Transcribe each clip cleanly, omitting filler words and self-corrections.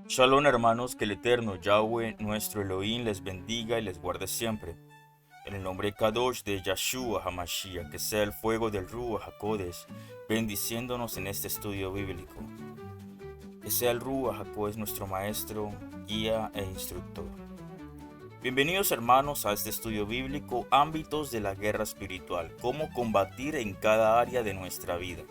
Shalom hermanos, que el eterno Yahweh nuestro Elohim les bendiga y les guarde siempre. En el nombre Kadosh de Yahshua HaMashiach, que sea el fuego del Ruach HaKodesh, bendiciéndonos en este estudio bíblico. Que sea el Ruach HaKodesh nuestro maestro, guía e instructor. Bienvenidos hermanos a este estudio bíblico, ámbitos de la guerra espiritual, cómo combatir en cada área de nuestra vida.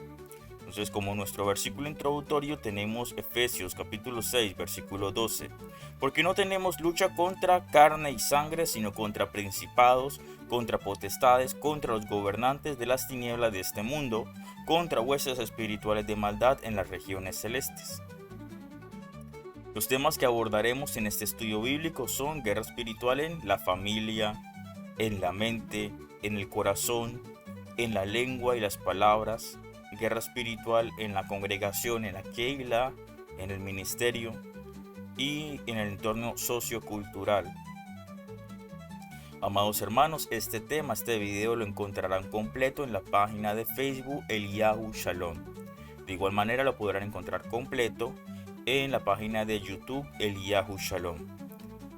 Entonces, como nuestro versículo introductorio tenemos Efesios capítulo 6, versículo 12. Porque no tenemos lucha contra carne y sangre, sino contra principados, contra potestades, contra los gobernantes de las tinieblas de este mundo, contra huestes espirituales de maldad en las regiones celestes. Los temas que abordaremos en este estudio bíblico son guerra espiritual en la familia, en la mente, en el corazón, en la lengua y las palabras, guerra espiritual en la congregación, en la Keilah, en el ministerio y en el entorno sociocultural. Amados hermanos, este video lo encontrarán completo en la página de Facebook Eliyahu Shalom. De igual manera lo podrán encontrar completo en la página de YouTube Eliyahu Shalom.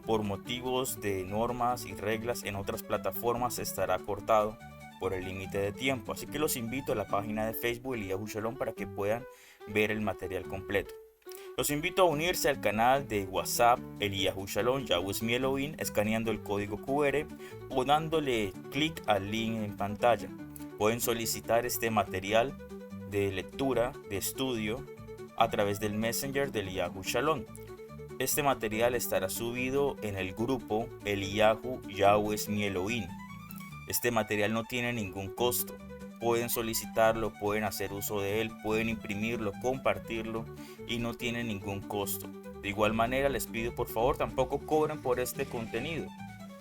Por motivos de normas y reglas en otras plataformas estará cortado por el límite de tiempo, así que los invito a la página de Facebook Eliyahu Shalom para que puedan ver el material completo. Los invito a unirse al canal de WhatsApp Eliyahu Shalom, Yahweh es mi Elohim, escaneando el código QR o dándole clic al link en pantalla. Pueden solicitar este material de lectura, de estudio, a través del Messenger de Eliyahu Shalom. Este material estará subido en el grupo Eliyahu Yahweh es mi Elohim. Este material no tiene ningún costo. Pueden solicitarlo, pueden hacer uso de él, pueden imprimirlo, compartirlo y no tiene ningún costo. De igual manera les pido por favor tampoco cobren por este contenido,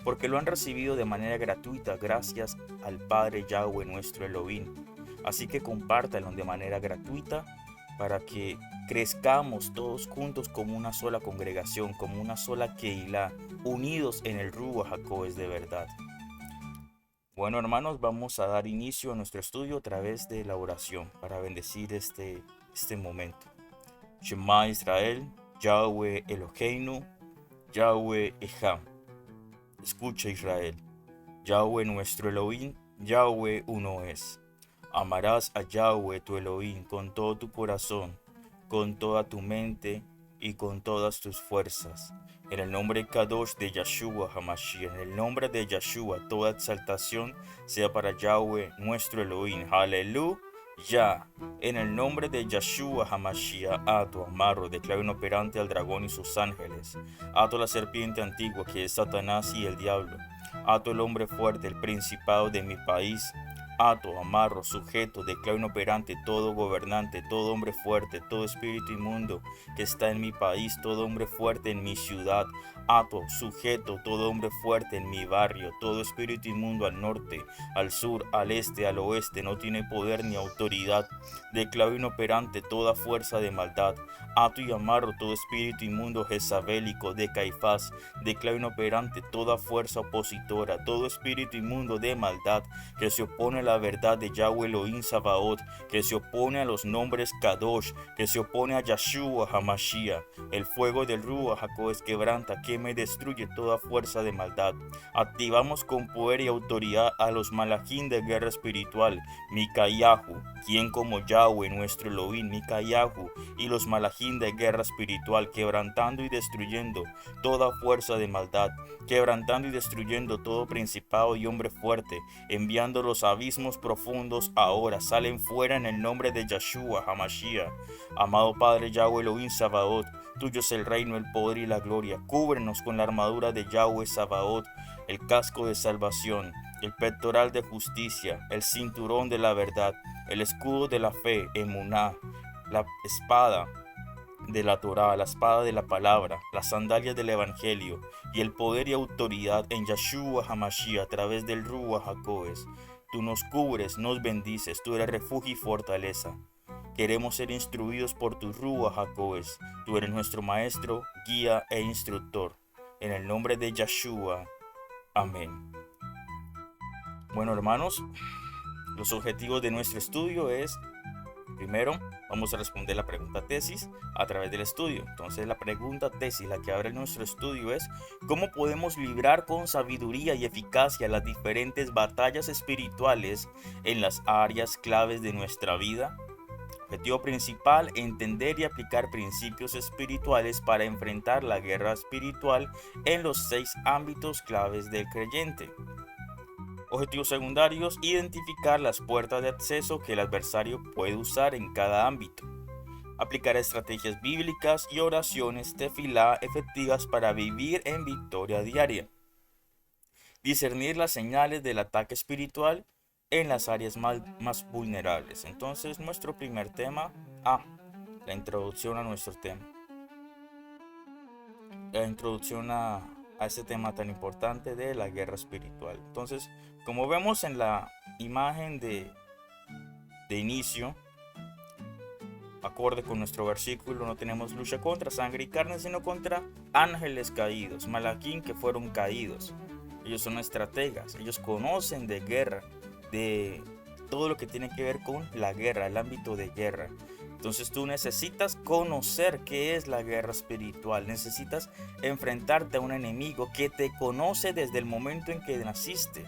porque lo han recibido de manera gratuita gracias al Padre Yahweh nuestro Elohim. Así que compártanlo de manera gratuita para que crezcamos todos juntos como una sola congregación, como una sola Keilah, unidos en el Ruach HaKodesh de verdad. Bueno hermanos, vamos a dar inicio a nuestro estudio a través de la oración para bendecir este momento. Shema Israel, Yahweh Eloheinu, Yahweh Echad. Escucha Israel, Yahweh nuestro Elohim, Yahweh uno es. Amarás a Yahweh tu Elohim con todo tu corazón, con toda tu mente y con todas tus fuerzas. En el nombre Kadosh de Yahshua HaMashiach, en el nombre de Yahshua, toda exaltación sea para Yahweh nuestro Elohim. Aleluya. En el nombre de Yahshua HaMashiach, ato, amarro, declaro inoperante al dragón y sus ángeles. Ato la serpiente antigua que es Satanás y el diablo. Ato el hombre fuerte, el principado de mi país. Ato, amarro, sujeto, declaro inoperante todo gobernante, todo hombre fuerte, todo espíritu inmundo que está en mi país, todo hombre fuerte en mi ciudad. Ato, sujeto, todo hombre fuerte en mi barrio, todo espíritu inmundo al norte, al sur, al este, al oeste, no tiene poder ni autoridad. Declaro inoperante toda fuerza de maldad. Ato y amarro todo espíritu inmundo jezabélico de Caifás. Declaro inoperante toda fuerza opositora, todo espíritu inmundo de maldad que se opone a la verdad de Yahweh Elohim Sabaoth, que se opone a los nombres Kadosh, que se opone a Yahshua HaMashiach. El fuego del Ruach HaKodesh quebranta, quema y destruye toda fuerza de maldad. Activamos con poder y autoridad a los malachim de guerra espiritual, Mikayahu, quien como Yahweh nuestro Elohim, Mikayahu, y los malachim de guerra espiritual, quebrantando y destruyendo toda fuerza de maldad, quebrantando y destruyendo todo principado y hombre fuerte, enviando los abismos profundos ahora, salen fuera en el nombre de Yahshua HaMashiach. Amado Padre Yahweh Elohim Sabaoth, tuyo es el reino, el poder y la gloria. Cúbrenos con la armadura de Yahweh Sabaoth, el casco de salvación, el pectoral de justicia, el cinturón de la verdad, el escudo de la fe, emuná, la espada de la Torá, la espada de la palabra, las sandalias del evangelio y el poder y autoridad en Yahshua HaMashiach a través del Ruach HaKodesh. Tú nos cubres, nos bendices, tú eres refugio y fortaleza. Queremos ser instruidos por tu Ruach HaKodesh. Tú eres nuestro maestro, guía e instructor. En el nombre de Yahshua. Amén. Bueno hermanos, los objetivos de nuestro estudio es Primero, vamos a responder la pregunta tesis a través del estudio. Entonces, la pregunta tesis, la que abre nuestro estudio es: ¿cómo podemos librar con sabiduría y eficacia las diferentes batallas espirituales en las áreas claves de nuestra vida? Objetivo principal: entender y aplicar principios espirituales para enfrentar la guerra espiritual en los 6 ámbitos claves del creyente. Objetivos secundarios: identificar las puertas de acceso que el adversario puede usar en cada ámbito. Aplicar estrategias bíblicas y oraciones tefilá efectivas para vivir en victoria diaria. Discernir las señales del ataque espiritual en las áreas más vulnerables. Entonces, nuestro primer tema, la introducción a nuestro tema. La introducción a este tema tan importante de la guerra espiritual. Entonces, como vemos en la imagen de inicio, acorde con nuestro versículo, no tenemos lucha contra sangre y carne, sino contra ángeles caídos, malaquín que fueron caídos. Ellos son estrategas, ellos conocen de guerra, de todo lo que tiene que ver con la guerra, el ámbito de guerra. Entonces tú necesitas conocer qué es la guerra espiritual, necesitas enfrentarte a un enemigo que te conoce desde el momento en que naciste,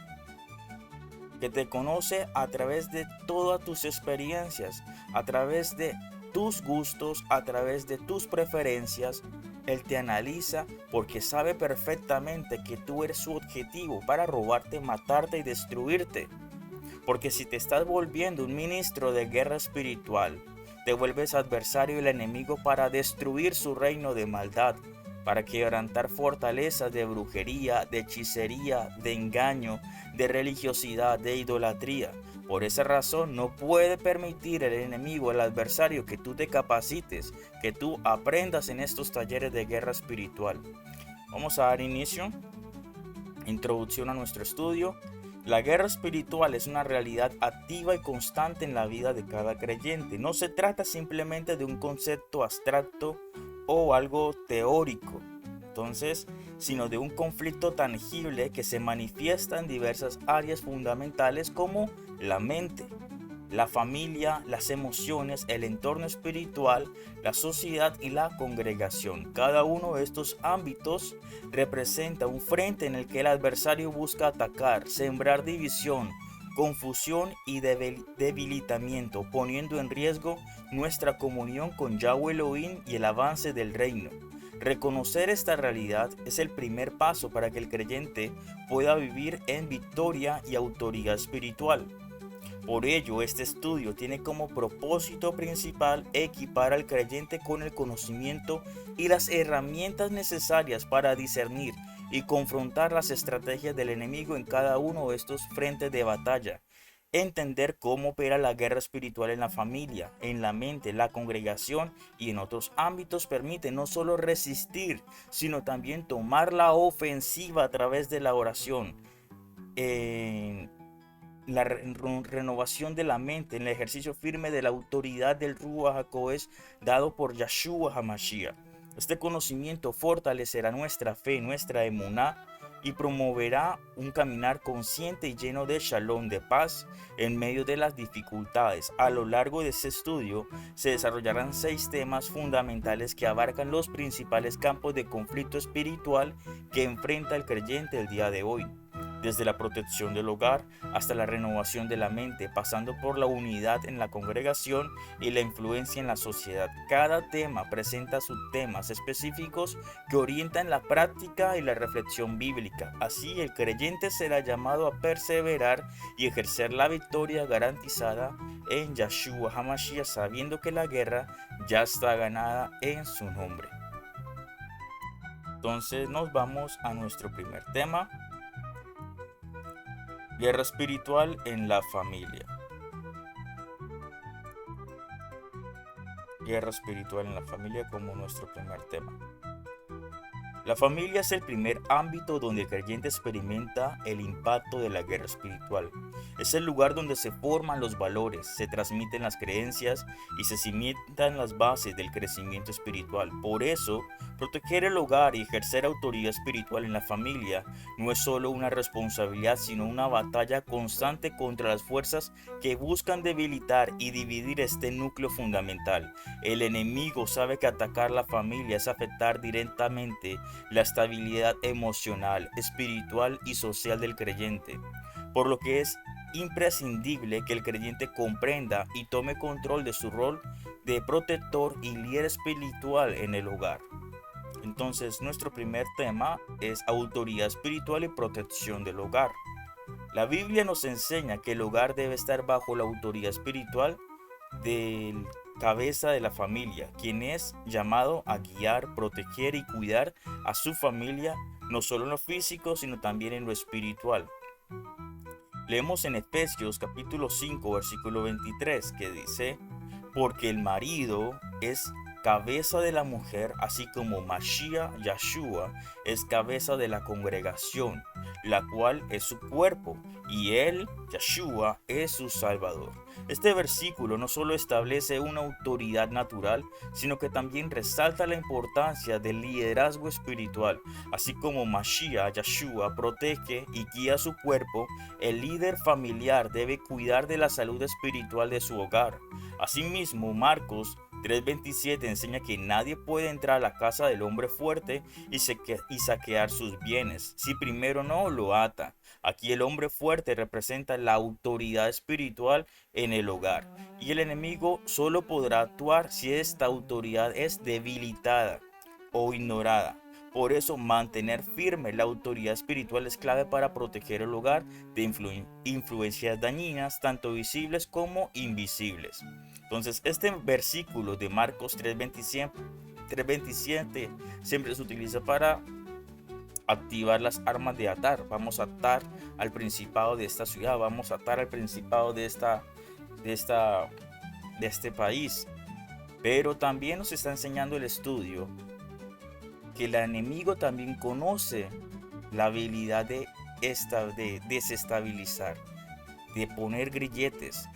que te conoce a través de todas tus experiencias, a través de tus gustos, a través de tus preferencias. Él te analiza porque sabe perfectamente que tú eres su objetivo para robarte, matarte y destruirte. Porque si te estás volviendo un ministro de guerra espiritual, te vuelves adversario del enemigo para destruir su reino de maldad, para quebrantar fortalezas de brujería, de hechicería, de engaño, de religiosidad, de idolatría. Por esa razón no puede permitir el enemigo, el adversario, que tú te capacites, que tú aprendas en estos talleres de guerra espiritual. Vamos a dar inicio, introducción a nuestro estudio. La guerra espiritual es una realidad activa y constante en la vida de cada creyente. No se trata simplemente de un concepto abstracto o algo teórico, sino de un conflicto tangible que se manifiesta en diversas áreas fundamentales como la mente, la familia, las emociones, el entorno espiritual, la sociedad y la congregación. Cada uno de estos ámbitos representa un frente en el que el adversario busca atacar, sembrar división, confusión y debilitamiento, poniendo en riesgo nuestra comunión con Yahweh Elohim y el avance del reino. Reconocer esta realidad es el primer paso para que el creyente pueda vivir en victoria y autoridad espiritual. Por ello, este estudio tiene como propósito principal equipar al creyente con el conocimiento y las herramientas necesarias para discernir y confrontar las estrategias del enemigo en cada uno de estos frentes de batalla. Entender cómo opera la guerra espiritual en la familia, en la mente, la congregación y en otros ámbitos permite no solo resistir, sino también tomar la ofensiva a través de la oración, en la renovación de la mente, en el ejercicio firme de la autoridad del Ruach HaKodesh dado por Yahshua HaMashiach. Este conocimiento fortalecerá nuestra fe, nuestra emuná, y promoverá un caminar consciente y lleno de shalom, de paz, en medio de las dificultades. A lo largo de este estudio se desarrollarán 6 temas fundamentales que abarcan los principales campos de conflicto espiritual que enfrenta el creyente el día de hoy. Desde la protección del hogar hasta la renovación de la mente, pasando por la unidad en la congregación y la influencia en la sociedad. Cada tema presenta subtemas específicos que orientan la práctica y la reflexión bíblica. Así, el creyente será llamado a perseverar y ejercer la victoria garantizada en Yahshua HaMashiach, sabiendo que la guerra ya está ganada en su nombre. Entonces nos vamos a nuestro primer tema: guerra espiritual en la familia. Guerra espiritual en la familia como nuestro primer tema. La familia es el primer ámbito donde el creyente experimenta el impacto de la guerra espiritual. Es el lugar donde se forman los valores, se transmiten las creencias y se cimientan las bases del crecimiento espiritual. Por eso, proteger el hogar y ejercer autoridad espiritual en la familia no es solo una responsabilidad, sino una batalla constante contra las fuerzas que buscan debilitar y dividir este núcleo fundamental. El enemigo sabe que atacar la familia es afectar directamente la estabilidad emocional, espiritual y social del creyente, por lo que es imprescindible que el creyente comprenda y tome control de su rol de protector y líder espiritual en el hogar. Entonces, nuestro primer tema es autoridad espiritual y protección del hogar. La Biblia nos enseña que el hogar debe estar bajo la autoridad espiritual del cabeza de la familia, quien es llamado a guiar, proteger y cuidar a su familia, no solo en lo físico, sino también en lo espiritual. Leemos en Efesios capítulo 5, versículo 23, que dice: porque el marido es cabeza de la mujer, así como Mashiach Yahshua es cabeza de la congregación, la cual es su cuerpo, y él, Yahshua, es su Salvador. Este versículo no solo establece una autoridad natural, sino que también resalta la importancia del liderazgo espiritual. Así como Mashiach Yahshua protege y guía a su cuerpo, el líder familiar debe cuidar de la salud espiritual de su hogar. Asimismo, Marcos 3:27 enseña que nadie puede entrar a la casa del hombre fuerte y saquear sus bienes si primero no lo ata. Aquí el hombre fuerte representa la autoridad espiritual en el hogar, y el enemigo solo podrá actuar si esta autoridad es debilitada o ignorada. Por eso, mantener firme la autoridad espiritual es clave para proteger el hogar de influencias dañinas, tanto visibles como invisibles. Entonces, este versículo de Marcos 3:27 siempre se utiliza para activar las armas de atar. Vamos a atar al principado de esta ciudad, vamos a atar al principado de este país. Pero también nos está enseñando el estudio que el enemigo también conoce la habilidad de desestabilizar, de poner grilletes.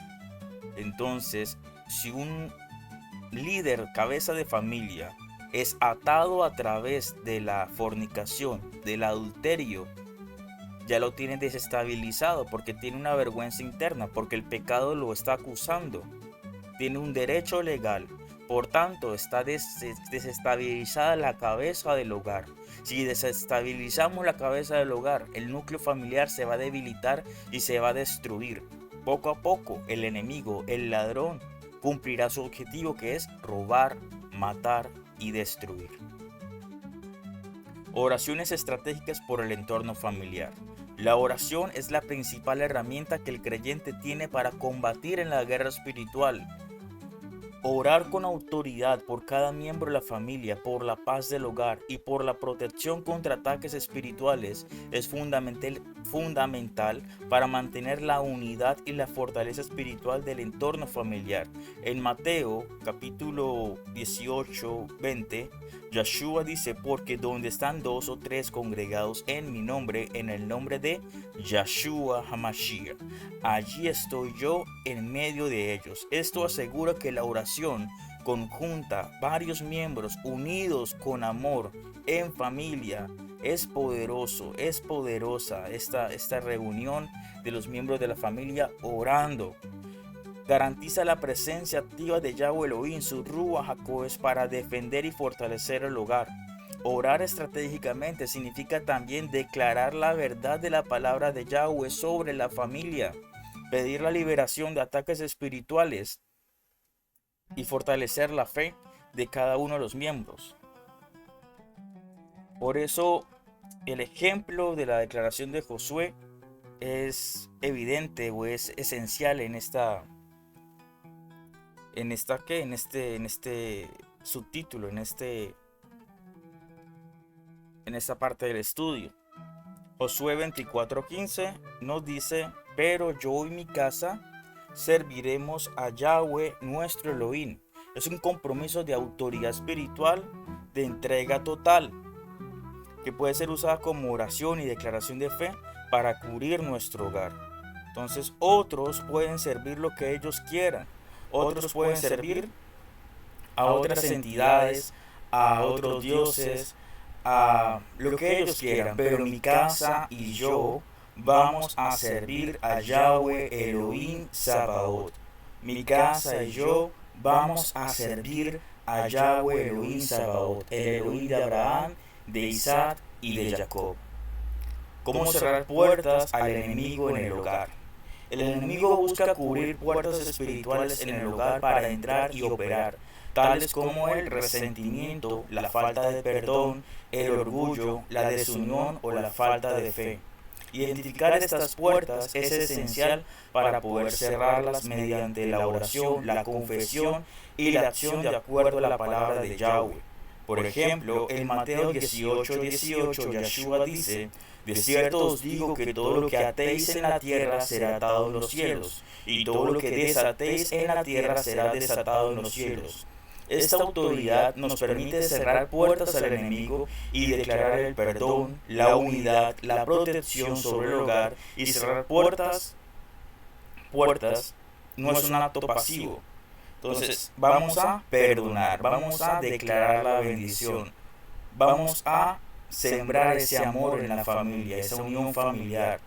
Entonces, si un líder, cabeza de familia, es atado a través de la fornicación, del adulterio, ya lo tiene desestabilizado porque tiene una vergüenza interna, porque el pecado lo está acusando. Tiene un derecho legal. Por tanto, está desestabilizada la cabeza del hogar. Si desestabilizamos la cabeza del hogar, el núcleo familiar se va a debilitar y se va a destruir. Poco a poco, el enemigo, el ladrón, cumplirá su objetivo, que es robar, matar y destruir. Oraciones estratégicas por el entorno familiar. La oración es la principal herramienta que el creyente tiene para combatir en la guerra espiritual. Orar con autoridad por cada miembro de la familia, por la paz del hogar y por la protección contra ataques espirituales es fundamental para mantener la unidad y la fortaleza espiritual del entorno familiar. En Mateo capítulo 18:20, Yahshua dice: porque donde están 2 o 3 congregados en mi nombre, en el nombre de Yahshua HaMashiach, allí estoy yo en medio de ellos. Esto asegura que la oración conjunta, varios miembros unidos con amor en familia, es poderosa esta reunión de los miembros de la familia orando. Garantiza la presencia activa de Yahweh Elohim, su Ruach HaKodesh, para defender y fortalecer el hogar. Orar estratégicamente significa también declarar la verdad de la palabra de Yahweh sobre la familia, pedir la liberación de ataques espirituales y fortalecer la fe de cada uno de los miembros. Por eso, el ejemplo de la declaración de Josué es evidente o es esencial en este subtítulo, en esta parte del estudio. Josué 24:15 nos dice: pero yo y mi casa serviremos a Yahweh nuestro Elohim. Es un compromiso de autoridad espiritual, de entrega total. que puede ser usada como oración y declaración de fe para cubrir nuestro hogar. Entonces otros pueden servir lo que ellos quieran, otros pueden servir a otras entidades, a otros dioses, a lo que ellos quieran, pero mi casa y yo vamos a servir a Yahweh Elohim Sabaoth. Mi casa y yo vamos a servir a Yahweh Elohim Sabaoth, el Elohim de Abraham, de Isaac y de Jacob. ¿Cómo cerrar puertas al enemigo en el hogar? El enemigo busca cubrir puertas espirituales en el hogar para entrar y operar, tales como el resentimiento, la falta de perdón, el orgullo, la desunión o la falta de fe. Identificar estas puertas es esencial para poder cerrarlas mediante la oración, la confesión y la acción de acuerdo a la palabra de Yahweh. Por ejemplo, en Mateo 18:18, Yeshua dice: de cierto os digo que todo lo que atéis en la tierra será atado en los cielos, y todo lo que desatéis en la tierra será desatado en los cielos. Esta autoridad nos permite cerrar puertas al enemigo y declarar el perdón, la unidad, la protección sobre el hogar. Y cerrar puertas no es un acto pasivo. Entonces vamos a perdonar, vamos a declarar la bendición, vamos a sembrar ese amor en la familia, esa unión familiar.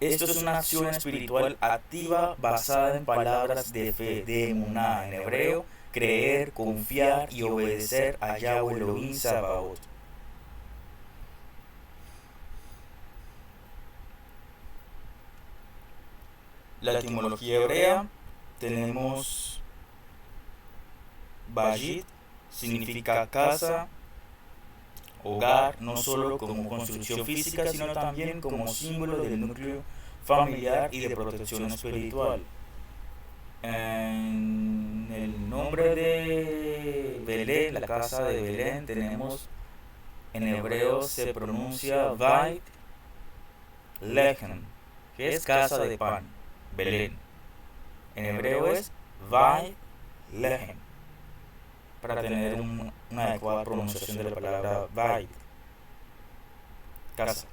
Esto es una acción espiritual activa basada en palabras de fe, de emuná, en hebreo, creer, confiar y obedecer a Yahweh Elohim Sabaoth. La etimología hebrea, tenemos Bayit, significa casa, hogar, no solo como construcción física, sino también como símbolo del núcleo familiar y de protección espiritual. En el nombre de Belén, la casa de Belén, tenemos, en hebreo se pronuncia Beit Lehem, que es casa de pan, Belén. En hebreo es Beit Lehem, para tener una adecuada pronunciación de la palabra Beit, casa.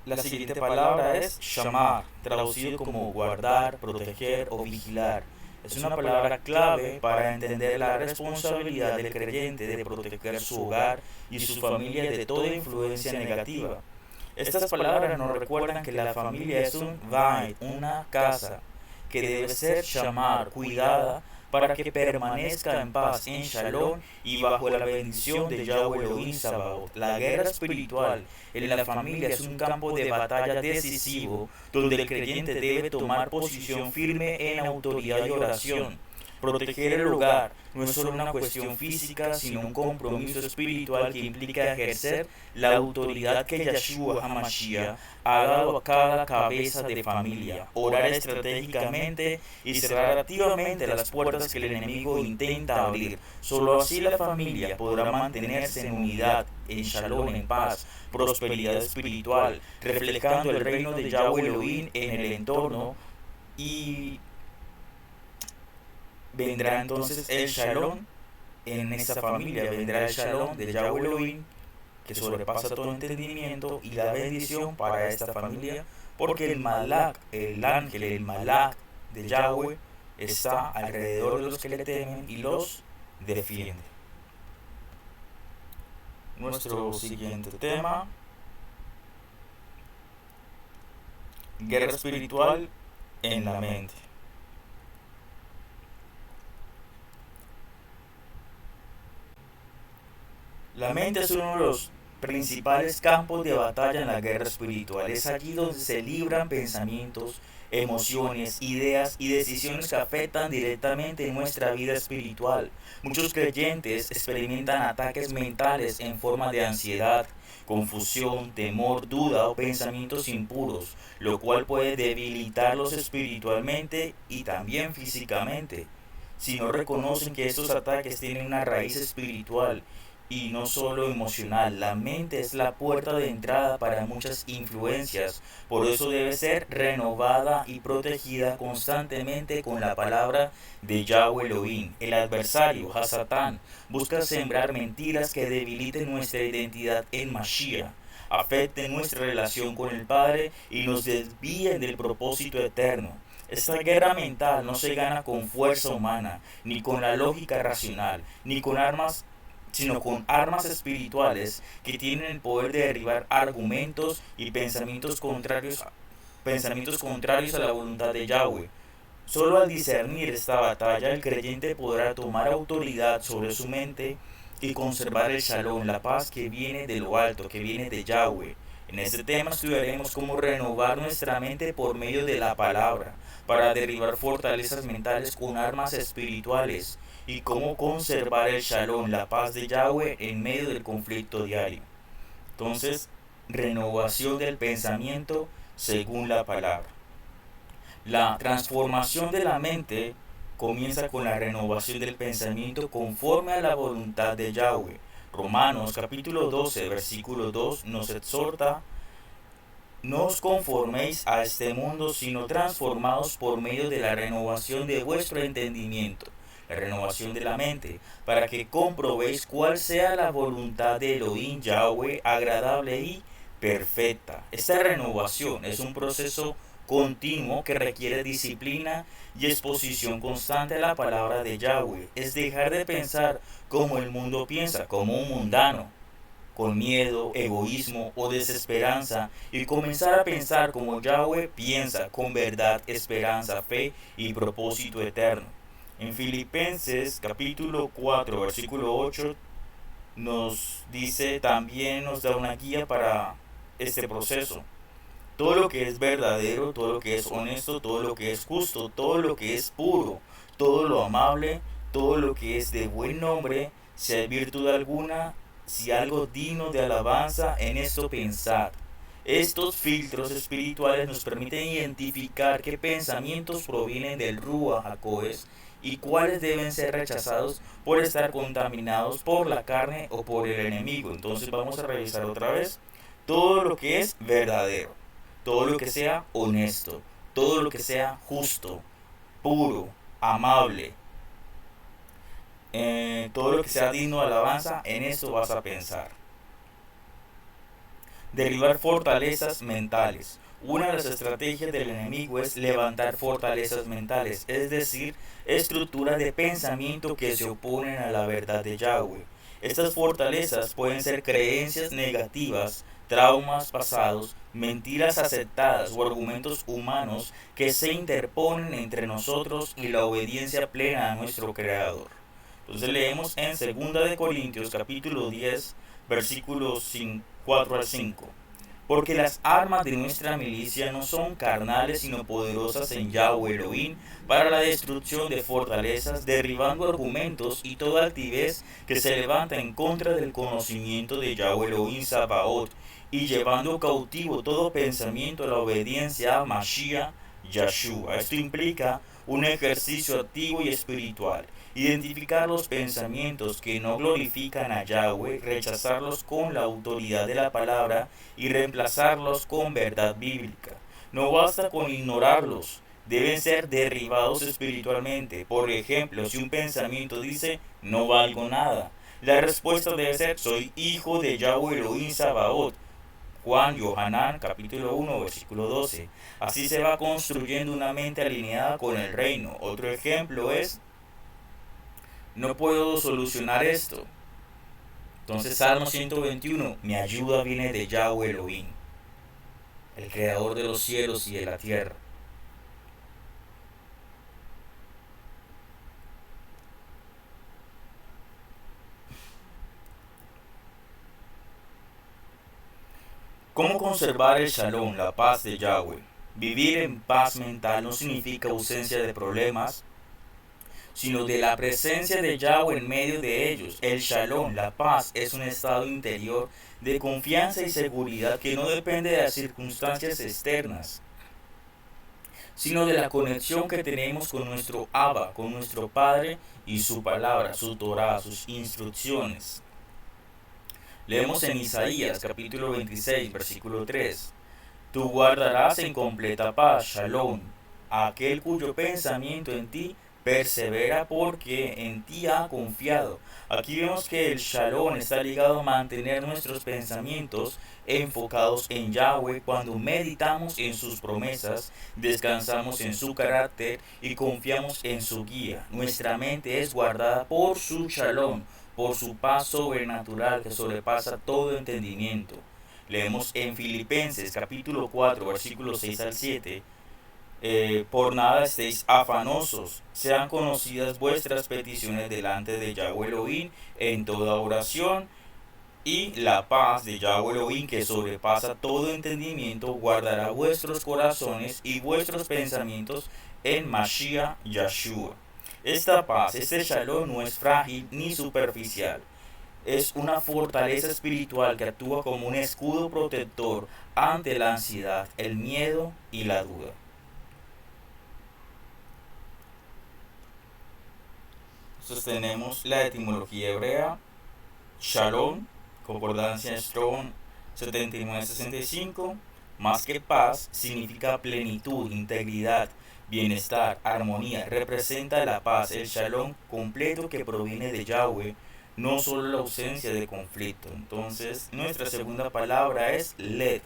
La siguiente palabra es Shamar, traducido como guardar, proteger o vigilar. Es una palabra clave para entender la responsabilidad del creyente de proteger su hogar y su familia de toda influencia negativa. Estas palabras nos recuerdan que la familia es un Beit, una casa, que debe ser Shamar, cuidada, para que permanezca en paz, en Shalom y bajo la bendición de Yahweh Elohim Sabaoth. La guerra espiritual en la familia es un campo de batalla decisivo donde el creyente debe tomar posición firme en autoridad y oración. Proteger el hogar no es solo una cuestión física, sino un compromiso espiritual que implica ejercer la autoridad que Yeshua HaMashiach ha dado a cada cabeza de familia, orar estratégicamente y cerrar activamente las puertas que el enemigo intenta abrir. Solo así la familia podrá mantenerse en unidad, en shalom, en paz, prosperidad espiritual, reflejando el reino de Yahweh Elohim en el entorno, y vendrá entonces el shalom en esa familia, vendrá el shalom de Yahweh Elohim, que sobrepasa todo entendimiento, y la bendición para esta familia, porque el malak, el ángel, el malak de Yahweh está alrededor de los que le temen y los defiende. Nuestro siguiente tema: guerra espiritual en la mente. La mente es uno de los principales campos de batalla en la guerra espiritual. Es allí donde se libran pensamientos, emociones, ideas y decisiones que afectan directamente nuestra vida espiritual. Muchos creyentes experimentan ataques mentales en forma de ansiedad, confusión, temor, duda o pensamientos impuros, lo cual puede debilitarlos espiritualmente y también físicamente. Si no reconocen que estos ataques tienen una raíz espiritual y no solo emocional. La mente es la puerta de entrada para muchas influencias, por eso debe ser renovada y protegida constantemente con la palabra de Yahweh Elohim. El adversario, Hasatán, busca sembrar mentiras que debiliten nuestra identidad en Mashiach, afecten nuestra relación con el Padre y nos desvíen del propósito eterno. Esta guerra mental no se gana con fuerza humana, ni con la lógica racional, ni con armas, sino con armas espirituales que tienen el poder de derribar argumentos y pensamientos contrarios a la voluntad de Yahweh. Solo al discernir esta batalla, el creyente podrá tomar autoridad sobre su mente y conservar el shalom, la paz que viene de lo alto, que viene de Yahweh. En este tema estudiaremos cómo renovar nuestra mente por medio de la palabra, para derribar fortalezas mentales con armas espirituales, y cómo conservar el shalom, la paz de Yahweh en medio del conflicto diario. Entonces, renovación del pensamiento según la palabra. La transformación de la mente comienza con la renovación del pensamiento conforme a la voluntad de Yahweh. Romanos capítulo 12, versículo 2 nos exhorta: no os conforméis a este mundo, sino transformaos por medio de la renovación de vuestro entendimiento, la renovación de la mente, para que comprobéis cuál sea la voluntad de Elohim Yahweh, agradable y perfecta. Esta renovación es un proceso continuo que requiere disciplina y exposición constante a la palabra de Yahweh. Es dejar de pensar como el mundo piensa, como un mundano, con miedo, egoísmo o desesperanza, y comenzar a pensar como Yahweh piensa, con verdad, esperanza, fe y propósito eterno. En Filipenses capítulo 4, versículo 8 nos dice, también nos da una guía para este proceso. Todo lo que es verdadero, todo lo que es honesto, todo lo que es justo, todo lo que es puro, todo lo amable, todo lo que es de buen nombre, si hay virtud alguna, si algo digno de alabanza, en esto pensad. Estos filtros espirituales nos permiten identificar qué pensamientos provienen del Ruach HaKodesh y cuáles deben ser rechazados por estar contaminados por la carne o por el enemigo. Entonces vamos a revisar otra vez todo lo que es verdadero, todo lo que sea honesto, todo lo que sea justo, puro, amable, todo lo que sea digno de alabanza, en esto vas a pensar. Derribar fortalezas mentales. Una de las estrategias del enemigo es levantar fortalezas mentales, es decir, estructuras de pensamiento que se oponen a la verdad de Yahweh. Estas fortalezas pueden ser creencias negativas, traumas pasados, mentiras aceptadas o argumentos humanos que se interponen entre nosotros y la obediencia plena a nuestro Creador. Entonces leemos en 2 Corintios capítulo 10, versículos 4 al 5. Porque las armas de nuestra milicia no son carnales, sino poderosas en Yahweh Elohim para la destrucción de fortalezas, derribando argumentos y toda altivez que se levanta en contra del conocimiento de Yahweh Elohim Sabaoth, y llevando cautivo todo pensamiento a la obediencia a Mashiach Yahshua. Esto implica un ejercicio activo y espiritual. Identificar los pensamientos que no glorifican a Yahweh, rechazarlos con la autoridad de la palabra y reemplazarlos con verdad bíblica. No basta con ignorarlos, deben ser derribados espiritualmente. Por ejemplo, si un pensamiento dice no valgo nada, la respuesta debe ser soy hijo de Yahweh Elohim Sabaoth. Juan Yohanan capítulo 1 versículo 12. Así se va construyendo una mente alineada con el reino. Otro ejemplo es no puedo solucionar esto. Entonces Salmo 121, mi ayuda viene de Yahweh Elohim, el creador de los cielos y de la tierra. ¿Cómo conservar el shalom, la paz de Yahweh? Vivir en paz mental no significa ausencia de problemas, sino de la presencia de Yahweh en medio de ellos. El shalom, la paz, es un estado interior de confianza y seguridad que no depende de las circunstancias externas, sino de la conexión que tenemos con nuestro Abba, con nuestro Padre y su palabra, su Torah, sus instrucciones. Leemos en Isaías capítulo 26, versículo 3. Tú guardarás en completa paz, Shalom, a aquel cuyo pensamiento en ti persevera porque en ti ha confiado. Aquí vemos que el Shalom está ligado a mantener nuestros pensamientos enfocados en Yahweh cuando meditamos en sus promesas, descansamos en su carácter y confiamos en su guía. Nuestra mente es guardada por su Shalom, por su paz sobrenatural que sobrepasa todo entendimiento. Leemos en Filipenses capítulo 4 versículos 6 al 7. Por nada estéis afanosos, sean conocidas vuestras peticiones delante de Yahweh Elohim en toda oración, y la paz de Yahweh Elohim, que sobrepasa todo entendimiento, guardará vuestros corazones y vuestros pensamientos en Mashiach Yahshua. Esta paz, este shalom, no es frágil ni superficial. Es una fortaleza espiritual que actúa como un escudo protector ante la ansiedad, el miedo y la duda. Sostenemos la etimología hebrea. Shalom, concordancia Strong 7965, más que paz, significa plenitud, integridad, bienestar, armonía. Representa la paz, el shalom completo que proviene de Yahweh, no solo la ausencia de conflicto. Entonces, nuestra segunda palabra es led,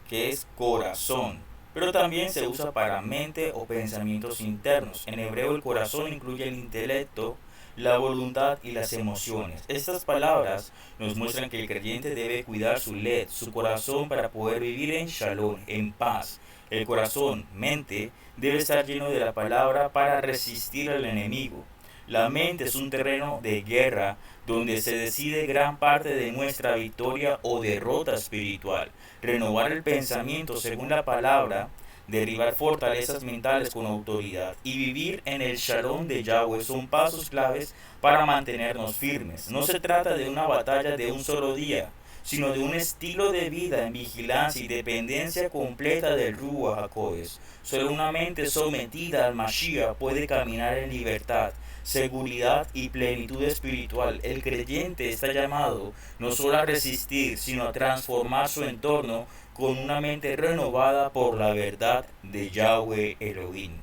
que es corazón, pero también se usa para mente o pensamientos internos. En hebreo el corazón incluye el intelecto, la voluntad y las emociones. Estas palabras nos muestran que el creyente debe cuidar su led, su corazón, para poder vivir en shalom, en paz. El corazón, mente, debe estar lleno de la palabra para resistir al enemigo. La mente es un terreno de guerra donde se decide gran parte de nuestra victoria o derrota espiritual. Renovar el pensamiento según la palabra, derribar fortalezas mentales con autoridad y vivir en el shalom de Yahweh son pasos claves para mantenernos firmes. No se trata de una batalla de un solo día, sino de un estilo de vida en vigilancia y dependencia completa del Ruach HaKodesh. Solo una mente sometida al Mashiach puede caminar en libertad, seguridad y plenitud espiritual. El creyente está llamado no solo a resistir, sino a transformar su entorno con una mente renovada por la verdad de Yahweh Elohim.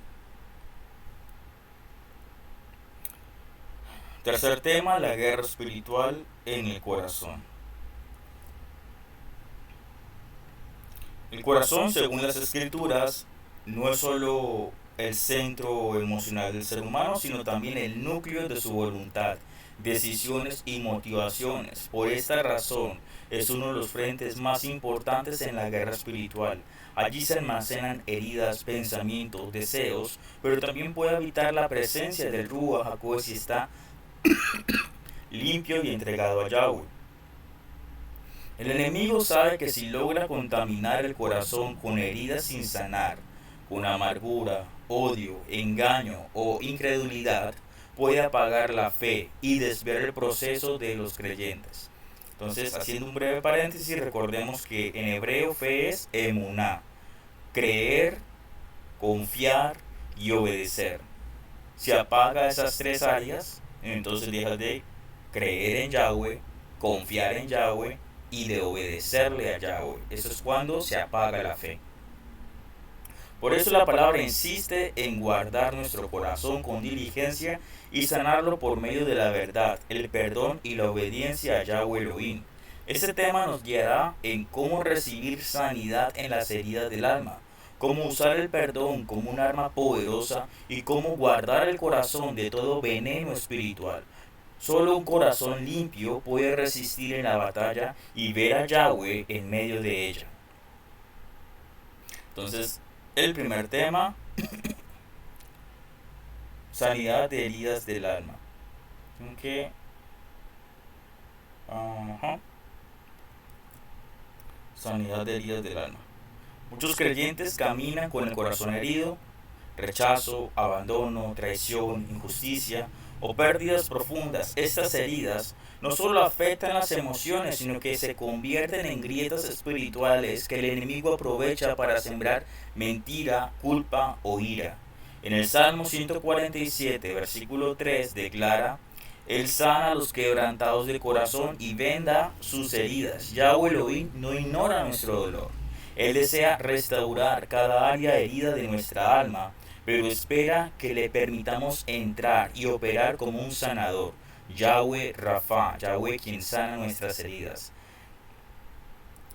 Tercer tema, la guerra espiritual en el corazón. El corazón, según las escrituras, no es solo el centro emocional del ser humano, sino también el núcleo de su voluntad, decisiones y motivaciones. Por esta razón, es uno de los frentes más importantes en la guerra espiritual. Allí se almacenan heridas, pensamientos, deseos, pero también puede habitar la presencia del Ruach HaKodesh si está limpio y entregado a Yahweh. El enemigo sabe que si logra contaminar el corazón con heridas sin sanar, con amargura, odio, engaño o incredulidad, puede apagar la fe y desviar el proceso de los creyentes. Entonces, haciendo un breve paréntesis, recordemos que en hebreo fe es emuná, creer, confiar y obedecer. Si apaga esas tres áreas, entonces dejas de creer en Yahweh, confiar en Yahweh y de obedecerle a Yahweh. Eso es cuando se apaga la fe. Por eso la palabra insiste en guardar nuestro corazón con diligencia y sanarlo por medio de la verdad, el perdón y la obediencia a Yahweh Elohim. Este tema nos guiará en cómo recibir sanidad en las heridas del alma, cómo usar el perdón como un arma poderosa y cómo guardar el corazón de todo veneno espiritual. Solo un corazón limpio puede resistir en la batalla y ver a Yahweh en medio de ella. Entonces, el primer tema, sanidad de heridas del alma. Okay. Sanidad de heridas del alma. Muchos creyentes caminan con el corazón herido, rechazo, abandono, traición, injusticia o pérdidas profundas. Estas heridas no solo afectan las emociones, sino que se convierten en grietas espirituales que el enemigo aprovecha para sembrar mentira, culpa o ira. En el Salmo 147, versículo 3, declara: Él sana a los quebrantados de corazón y venda sus heridas. Yahweh Elohim no ignora nuestro dolor. Él desea restaurar cada área herida de nuestra alma, pero espera que le permitamos entrar y operar como un sanador. Yahweh Rafa, Yahweh quien sana nuestras heridas.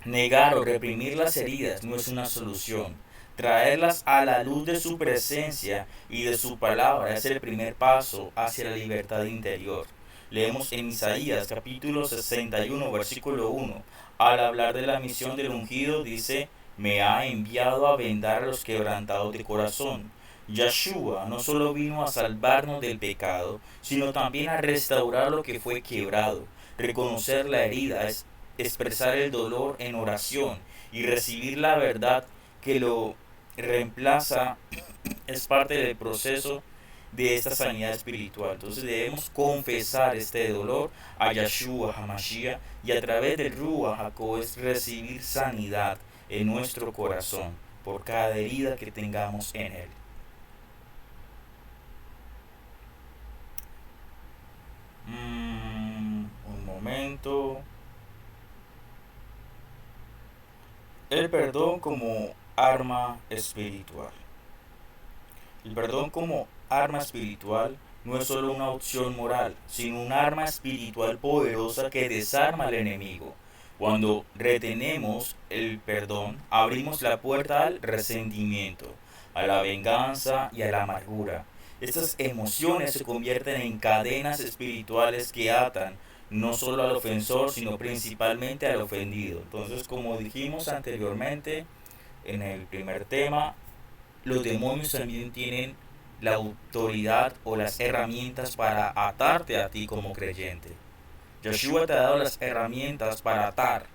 Negar o reprimir las heridas no es una solución. Traerlas a la luz de su presencia y de su palabra es el primer paso hacia la libertad interior. Leemos en Isaías capítulo 61 versículo 1. Al hablar de la misión del ungido dice: me ha enviado a vendar a los quebrantados de corazón. Yeshua no solo vino a salvarnos del pecado, sino también a restaurar lo que fue quebrado. Reconocer la herida es expresar el dolor en oración y recibir la verdad que lo reemplaza es parte del proceso de esta sanidad espiritual. Entonces debemos confesar este dolor a Yeshua HaMashiach y a través del Ruach HaKodesh recibir sanidad en nuestro corazón por cada herida que tengamos en él. Un momento. El perdón como arma espiritual. El perdón como arma espiritual no es solo una opción moral, sino un arma espiritual poderosa que desarma al enemigo. Cuando retenemos el perdón, abrimos la puerta al resentimiento, a la venganza y a la amargura. Estas emociones se convierten en cadenas espirituales que atan no solo al ofensor, sino principalmente al ofendido. Entonces, como dijimos anteriormente en el primer tema, los demonios también tienen la autoridad o las herramientas para atarte a ti como creyente. Yeshua te ha dado las herramientas para atar,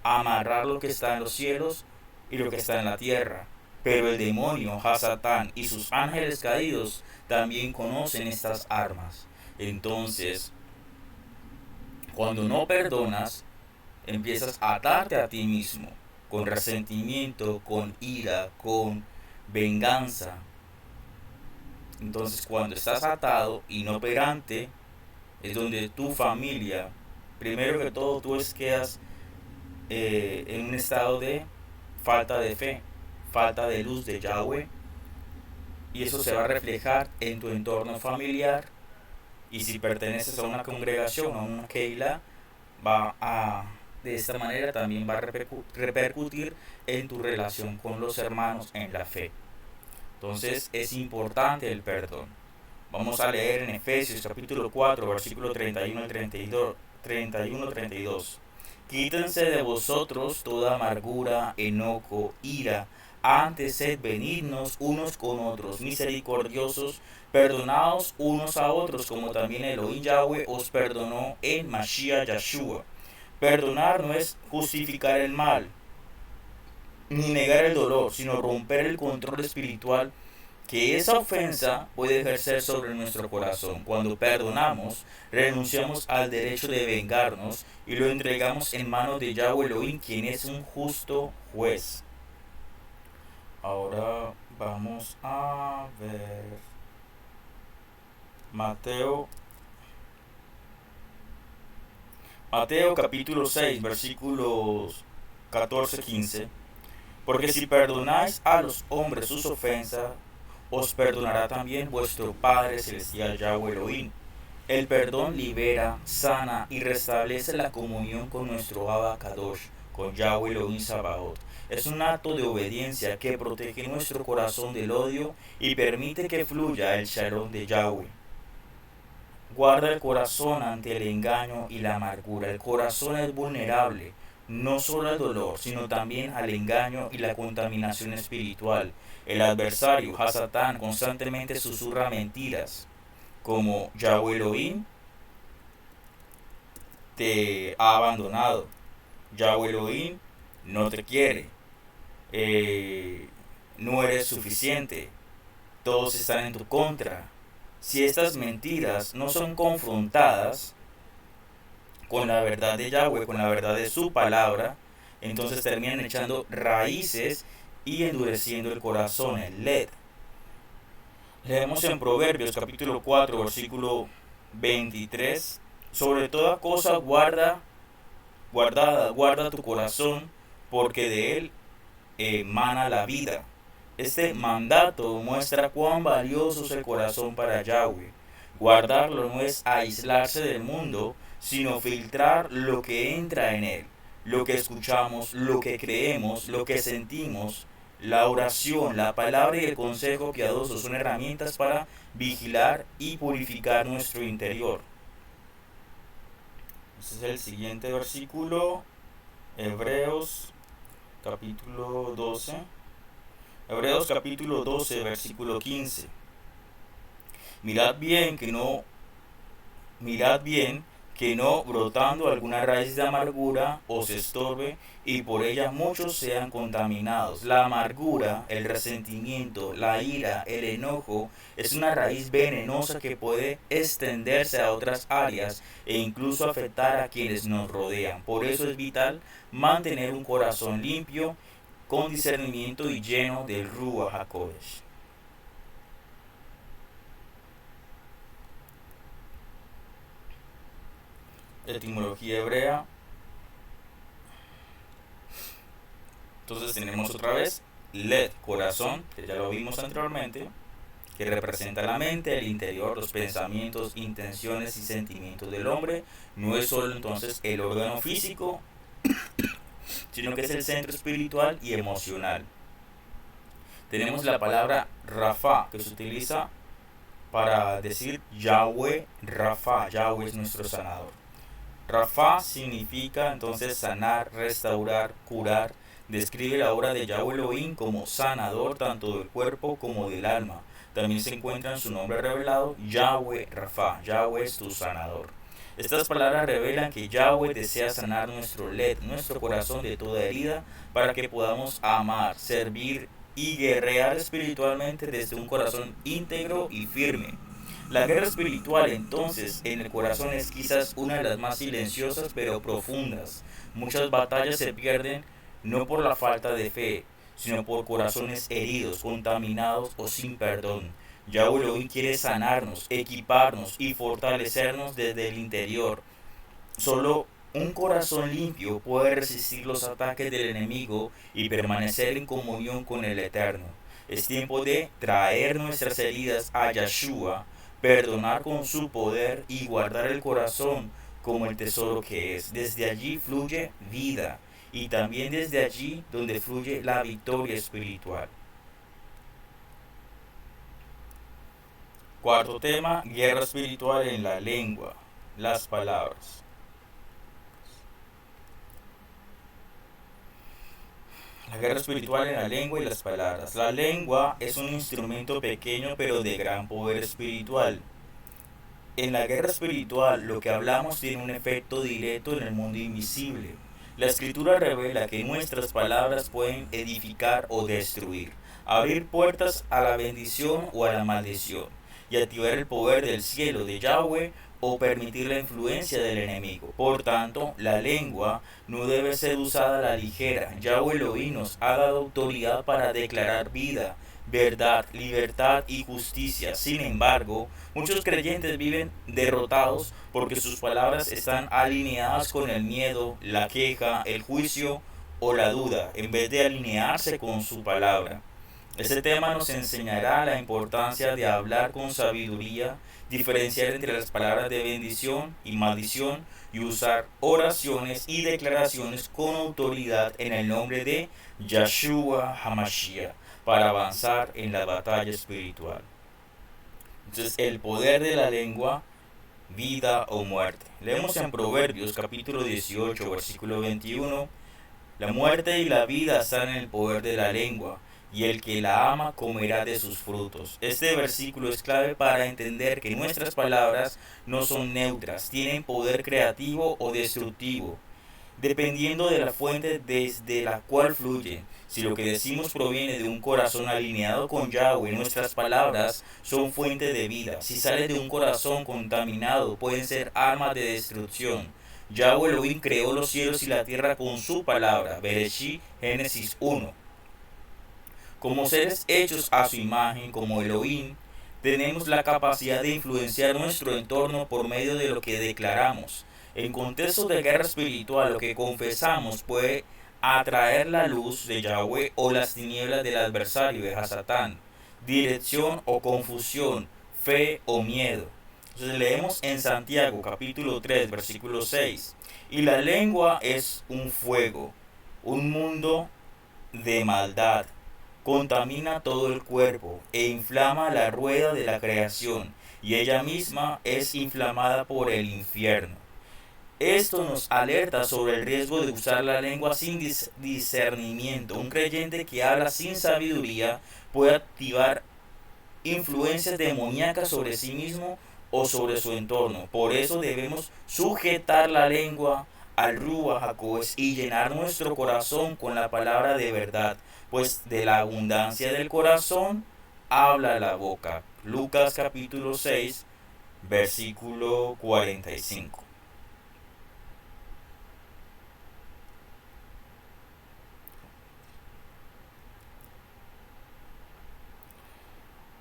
amarrar lo que está en los cielos y lo que está en la tierra. Pero el demonio, Hasatán y sus ángeles caídos también conocen estas armas. Entonces, cuando no perdonas, empiezas a atarte a ti mismo, con resentimiento, con ira, con venganza. Entonces, cuando estás atado, inoperante, es donde tu familia, primero que todo, tú quedas en un estado de falta de fe, falta de luz de Yahweh, y eso se va a reflejar en tu entorno familiar. Y si perteneces a una congregación, a una Keilah, de esta manera también va a repercutir en tu relación con los hermanos en la fe. Entonces es importante el perdón. Vamos a leer en Efesios capítulo 4, versículo 31 al 32. Quítense de vosotros toda amargura, enojo, ira. Antes sed benignos unos con otros, misericordiosos, perdonaos unos a otros, como también Elohim Yahweh os perdonó en Mashiach Yeshua. Perdonar no es justificar el mal, ni negar el dolor, sino romper el control espiritual que esa ofensa puede ejercer sobre nuestro corazón. Cuando perdonamos, renunciamos al derecho de vengarnos y lo entregamos en manos de Yahweh Elohim, quien es un justo juez. Ahora vamos a ver Mateo capítulo 6, versículos 14-15. Porque si perdonáis a los hombres sus ofensas, os perdonará también vuestro Padre Celestial Yahweh Elohim. El perdón libera, sana y restablece la comunión con nuestro Abba Kadosh, con Yahweh Elohim Sabaoth. Es un acto de obediencia que protege nuestro corazón del odio y permite que fluya el Shalom de Yahweh. Guarda el corazón ante el engaño y la amargura. El corazón es vulnerable, no solo al dolor, sino también al engaño y la contaminación espiritual. El adversario, Hasatán, constantemente susurra mentiras, como Yahweh Elohim te ha abandonado, Yahweh Elohim no te quiere, no eres suficiente, todos están en tu contra. Si estas mentiras no son confrontadas con la verdad de Yahweh, con la verdad de su palabra, entonces terminan echando raíces y endureciendo el corazón, el led. Leemos en Proverbios capítulo 4, versículo 23. Sobre toda cosa guarda tu corazón, porque de él emana la vida. Este mandato muestra cuán valioso es el corazón para Yahweh. Guardarlo no es aislarse del mundo, sino filtrar lo que entra en él, lo que escuchamos, lo que creemos, lo que sentimos. La oración, la palabra y el consejo piadoso son herramientas para vigilar y purificar nuestro interior. Este es el siguiente versículo, Hebreos capítulo 12. Hebreos capítulo 12, versículo 15. Mirad bien que no brotando alguna raíz de amargura os estorbe y por ella muchos sean contaminados. La amargura, el resentimiento, la ira, el enojo es una raíz venenosa que puede extenderse a otras áreas e incluso afectar a quienes nos rodean. Por eso es vital mantener un corazón limpio, con discernimiento y lleno del Ruach HaKodesh. Etimología hebrea. Entonces tenemos otra vez Led, corazón, que ya lo vimos anteriormente, que representa la mente, el interior, los pensamientos, intenciones y sentimientos del hombre. No es solo entonces el órgano físico, sino que es el centro espiritual y emocional. Tenemos la palabra Rafa, que se utiliza para decir Yahweh Rafa. Yahweh es nuestro sanador. Rafa significa entonces sanar, restaurar, curar. Describe la obra de Yahweh Elohim como sanador tanto del cuerpo como del alma. También se encuentra en su nombre revelado Yahweh Rafa. Yahweh es tu sanador. Estas palabras revelan que Yahweh desea sanar nuestro led, nuestro corazón de toda herida, para que podamos amar, servir y guerrear espiritualmente desde un corazón íntegro y firme. La guerra espiritual entonces en el corazón es quizás una de las más silenciosas pero profundas. Muchas batallas se pierden no por la falta de fe, sino por corazones heridos, contaminados o sin perdón. Yahweh Elohim quiere sanarnos, equiparnos y fortalecernos desde el interior. Solo un corazón limpio puede resistir los ataques del enemigo y permanecer en comunión con el Eterno. Es tiempo de traer nuestras heridas a Yeshua, perdonar con su poder y guardar el corazón como el tesoro que es. Desde allí fluye vida y también desde allí donde fluye la victoria espiritual. Cuarto tema, guerra espiritual en la lengua, las palabras. La guerra espiritual en la lengua y las palabras. La lengua es un instrumento pequeño pero de gran poder espiritual. En la guerra espiritual lo que hablamos tiene un efecto directo en el mundo invisible. La escritura revela que nuestras palabras pueden edificar o destruir, abrir puertas a la bendición o a la maldición, y activar el poder del cielo de Yahweh o permitir la influencia del enemigo. Por tanto, la lengua no debe ser usada a la ligera. Yahweh Elohim nos ha dado autoridad para declarar vida, verdad, libertad y justicia. Sin embargo, muchos creyentes viven derrotados porque sus palabras están alineadas con el miedo, la queja, el juicio o la duda, en vez de alinearse con su palabra. Este tema nos enseñará la importancia de hablar con sabiduría, diferenciar entre las palabras de bendición y maldición y usar oraciones y declaraciones con autoridad en el nombre de Yeshua HaMashiach para avanzar en la batalla espiritual. Entonces, el poder de la lengua, vida o muerte. Leemos en Proverbios capítulo 18, versículo 21. La muerte y la vida están en el poder de la lengua, y el que la ama comerá de sus frutos. Este versículo es clave para entender que nuestras palabras no son neutras, tienen poder creativo o destructivo, dependiendo de la fuente desde la cual fluyen. Si lo que decimos proviene de un corazón alineado con Yahweh, nuestras palabras son fuente de vida. Si sale de un corazón contaminado, pueden ser armas de destrucción. Yahweh Elohim creó los cielos y la tierra con su palabra. Bereshit, Génesis 1. Como seres hechos a su imagen, como Elohim, Tenemos la capacidad de influenciar nuestro entorno por medio de lo que declaramos. En contextos de guerra espiritual, lo que confesamos puede atraer la luz de Yahweh o las tinieblas del adversario de Hasatán, dirección o confusión, fe o miedo. Entonces leemos en Santiago capítulo 3 versículo 6. Y la lengua es un fuego, un mundo de maldad. Contamina todo el cuerpo e inflama la rueda de la creación, y ella misma es inflamada por el infierno. Esto nos alerta sobre el riesgo de usar la lengua sin discernimiento. Un creyente que habla sin sabiduría puede activar influencias demoníacas sobre sí mismo o sobre su entorno. Por eso debemos sujetar la lengua al Ruach HaKodesh y llenar nuestro corazón con la palabra de verdad, pues de la abundancia del corazón habla la boca. Lucas capítulo 6, versículo 45.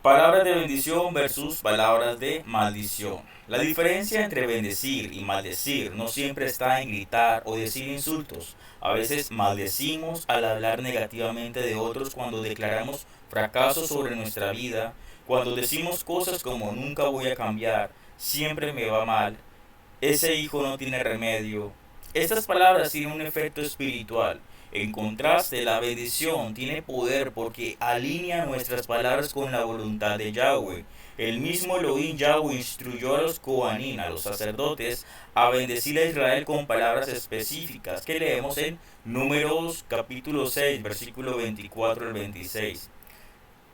Palabras de bendición versus palabras de maldición. La diferencia entre bendecir y maldecir no siempre está en gritar o decir insultos. A veces maldecimos al hablar negativamente de otros cuando declaramos fracasos sobre nuestra vida, cuando decimos cosas como nunca voy a cambiar, siempre me va mal, ese hijo no tiene remedio. Estas palabras tienen un efecto espiritual. En contraste, la bendición tiene poder porque alinea nuestras palabras con la voluntad de Yahweh. El mismo Elohim Yahweh instruyó a los Kohanim, a los sacerdotes, a bendecir a Israel con palabras específicas que leemos en Números capítulo 6, versículo 24 al 26.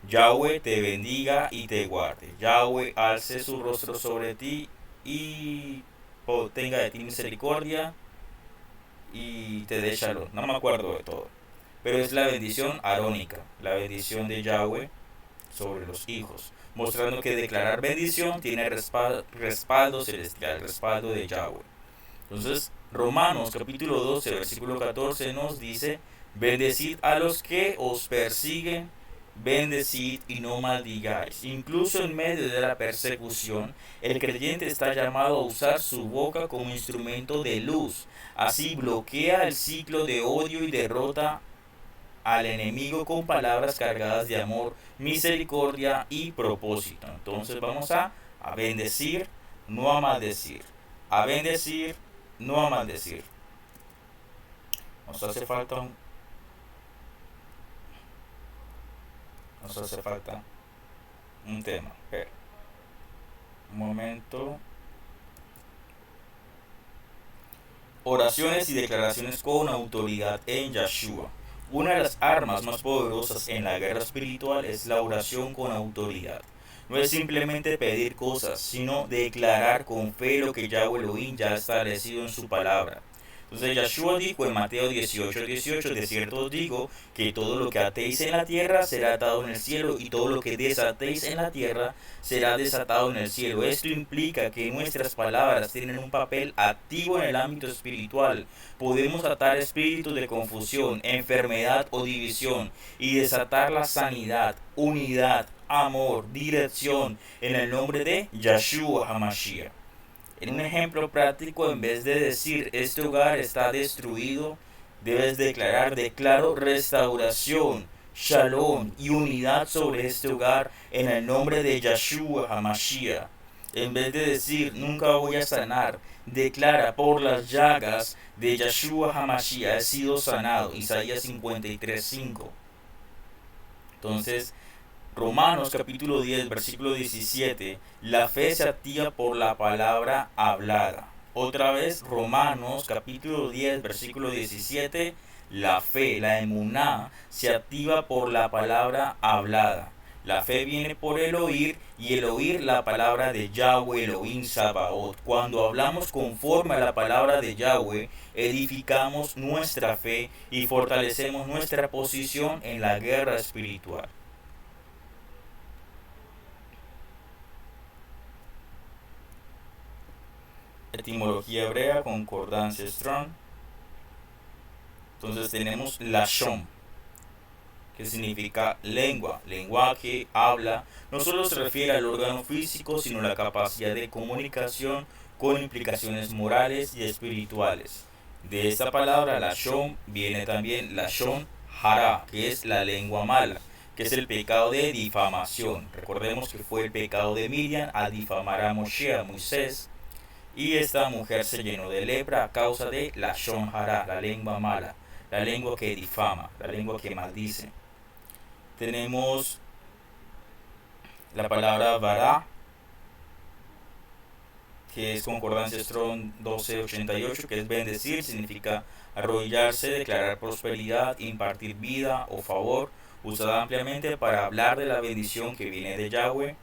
Yahweh te bendiga y te guarde. Yahweh alce su rostro sobre ti y tenga de ti misericordia y te dé shalom. No me acuerdo de todo. Pero es la bendición arónica, la bendición de Yahweh sobre los hijos, mostrando que declarar bendición tiene respaldo celestial, respaldo de Yahweh. Entonces, Romanos capítulo 12, versículo 14 nos dice, bendecid a los que os persiguen, bendecid y no maldigáis. Incluso en medio de la persecución, el creyente está llamado a usar su boca como instrumento de luz. Así bloquea el ciclo de odio y derrota al enemigo con palabras cargadas de amor, misericordia y propósito. Entonces vamos a bendecir, no a maldecir. A bendecir, no a maldecir. Nos hace falta un tema. Espera. Un momento. Oraciones y declaraciones con autoridad en Yahshua. Una de las armas más poderosas en la guerra espiritual es la oración con autoridad. No es simplemente pedir cosas, sino declarar con fe lo que Yahweh Elohim ya ha establecido en su palabra. Entonces Yahshua dijo en Mateo 18:18, de cierto os digo que todo lo que atéis en la tierra será atado en el cielo y todo lo que desatéis en la tierra será desatado en el cielo. Esto implica que nuestras palabras tienen un papel activo en el ámbito espiritual. Podemos atar espíritus de confusión, enfermedad o división y desatar la sanidad, unidad, amor, dirección en el nombre de Yahshua HaMashiach. En un ejemplo práctico, en vez de decir este hogar está destruido, debes declaro restauración, shalom y unidad sobre este hogar en el nombre de Yahshua HaMashiach. En vez de decir nunca voy a sanar, declara por las llagas de Yahshua HaMashiach he sido sanado. Isaías 53:5. Entonces, Romanos capítulo 10, versículo 17, la fe se activa por la palabra hablada. Otra vez, Romanos capítulo 10, versículo 17, la fe, la emuná, se activa por la palabra hablada. La fe viene por el oír y el oír la palabra de Yahweh Elohim Sabaoth. Cuando hablamos conforme a la palabra de Yahweh, edificamos nuestra fe y fortalecemos nuestra posición en la guerra espiritual. Etimología hebrea, concordancia Strong. Entonces tenemos Lashon. que significa lengua, lenguaje, habla, no solo se refiere al órgano físico, sino a la capacidad de comunicación con implicaciones morales y espirituales. De esta palabra, lashon, viene también lashon hara, que es la lengua mala, que es el pecado de difamación. Recordemos que fue el pecado de Miriam al difamar a Moshe, a Moisés, y esta mujer se llenó de lepra a causa de lashon hara, la lengua mala, la lengua que difama, la lengua que maldice. Tenemos la palabra vará, que es concordancia Strong 1288, que es bendecir, significa arrodillarse, declarar prosperidad, impartir vida o favor, usada ampliamente para hablar de la bendición que viene de Yahweh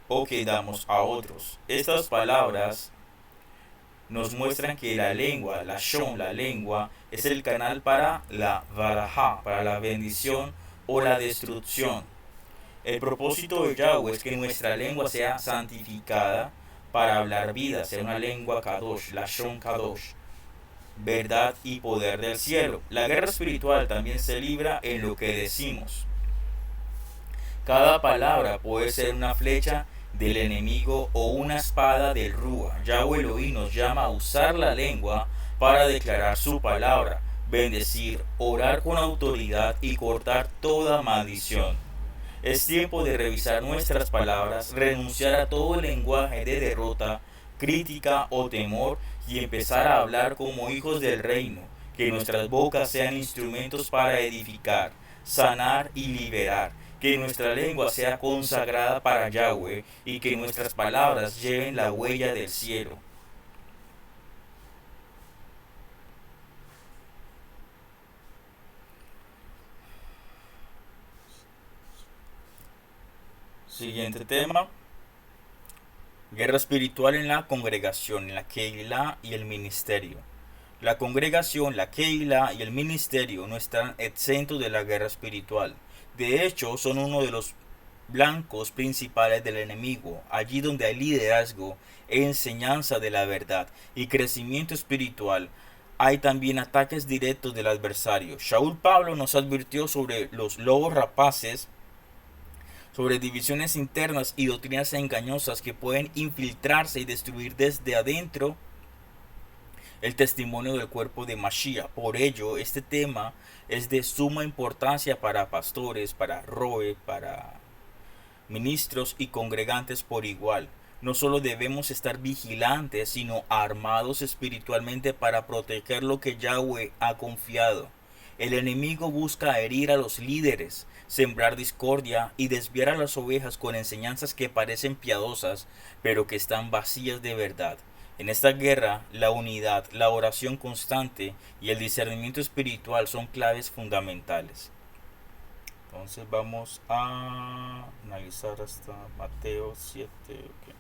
o que damos a otros. Estas palabras nos muestran que la lengua, la shon, la lengua, es el canal para la varajá, para la bendición o la destrucción. El propósito de Yahweh es que nuestra lengua sea santificada para hablar vida, sea una lengua kadosh, lashon kadosh, verdad y poder del cielo. La guerra espiritual también se libra en lo que decimos. Cada palabra puede ser una flecha del enemigo o una espada del Rúa. Yahweh Elohim nos llama a usar la lengua para declarar su palabra, bendecir, orar con autoridad y cortar toda maldición. Es tiempo de revisar nuestras palabras, renunciar a todo lenguaje de derrota, crítica o temor y empezar a hablar como hijos del reino. Que nuestras bocas sean instrumentos para edificar, sanar y liberar. Que nuestra lengua sea consagrada para Yahweh y que nuestras palabras lleven la huella del cielo. Siguiente tema. Guerra espiritual en la congregación, en la Keilah y el ministerio. La congregación, la Keilah y el ministerio no están exentos de la guerra espiritual. De hecho, son uno de los blancos principales del enemigo, allí donde hay liderazgo, enseñanza de la verdad y crecimiento espiritual. Hay también ataques directos del adversario. Shaul Pablo nos advirtió sobre los lobos rapaces, sobre divisiones internas y doctrinas engañosas que pueden infiltrarse y destruir desde adentro el testimonio del cuerpo de Mashiach. Por ello, este tema es de suma importancia para pastores, para roe, para ministros y congregantes por igual. No solo debemos estar vigilantes, sino armados espiritualmente para proteger lo que Yahweh ha confiado. El enemigo busca herir a los líderes, sembrar discordia y desviar a las ovejas con enseñanzas que parecen piadosas, pero que están vacías de verdad. En esta guerra, la unidad, la oración constante y el discernimiento espiritual son claves fundamentales. Entonces vamos a analizar hasta Mateo 7. Okay.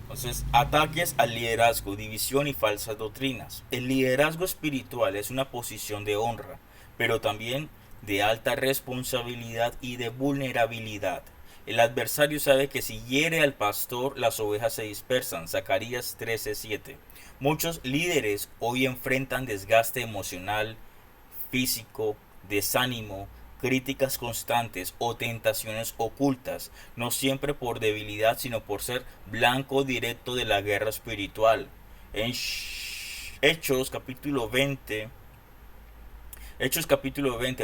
Entonces, ataques al liderazgo, división y falsas doctrinas. El liderazgo espiritual es una posición de honra, pero también de alta responsabilidad y de vulnerabilidad. El adversario sabe que si hiere al pastor, las ovejas se dispersan. Zacarías 13:7. Muchos líderes hoy enfrentan desgaste emocional, físico, desánimo, críticas constantes o tentaciones ocultas, no siempre por debilidad, sino por ser blanco directo de la guerra espiritual. En Hechos capítulo 20,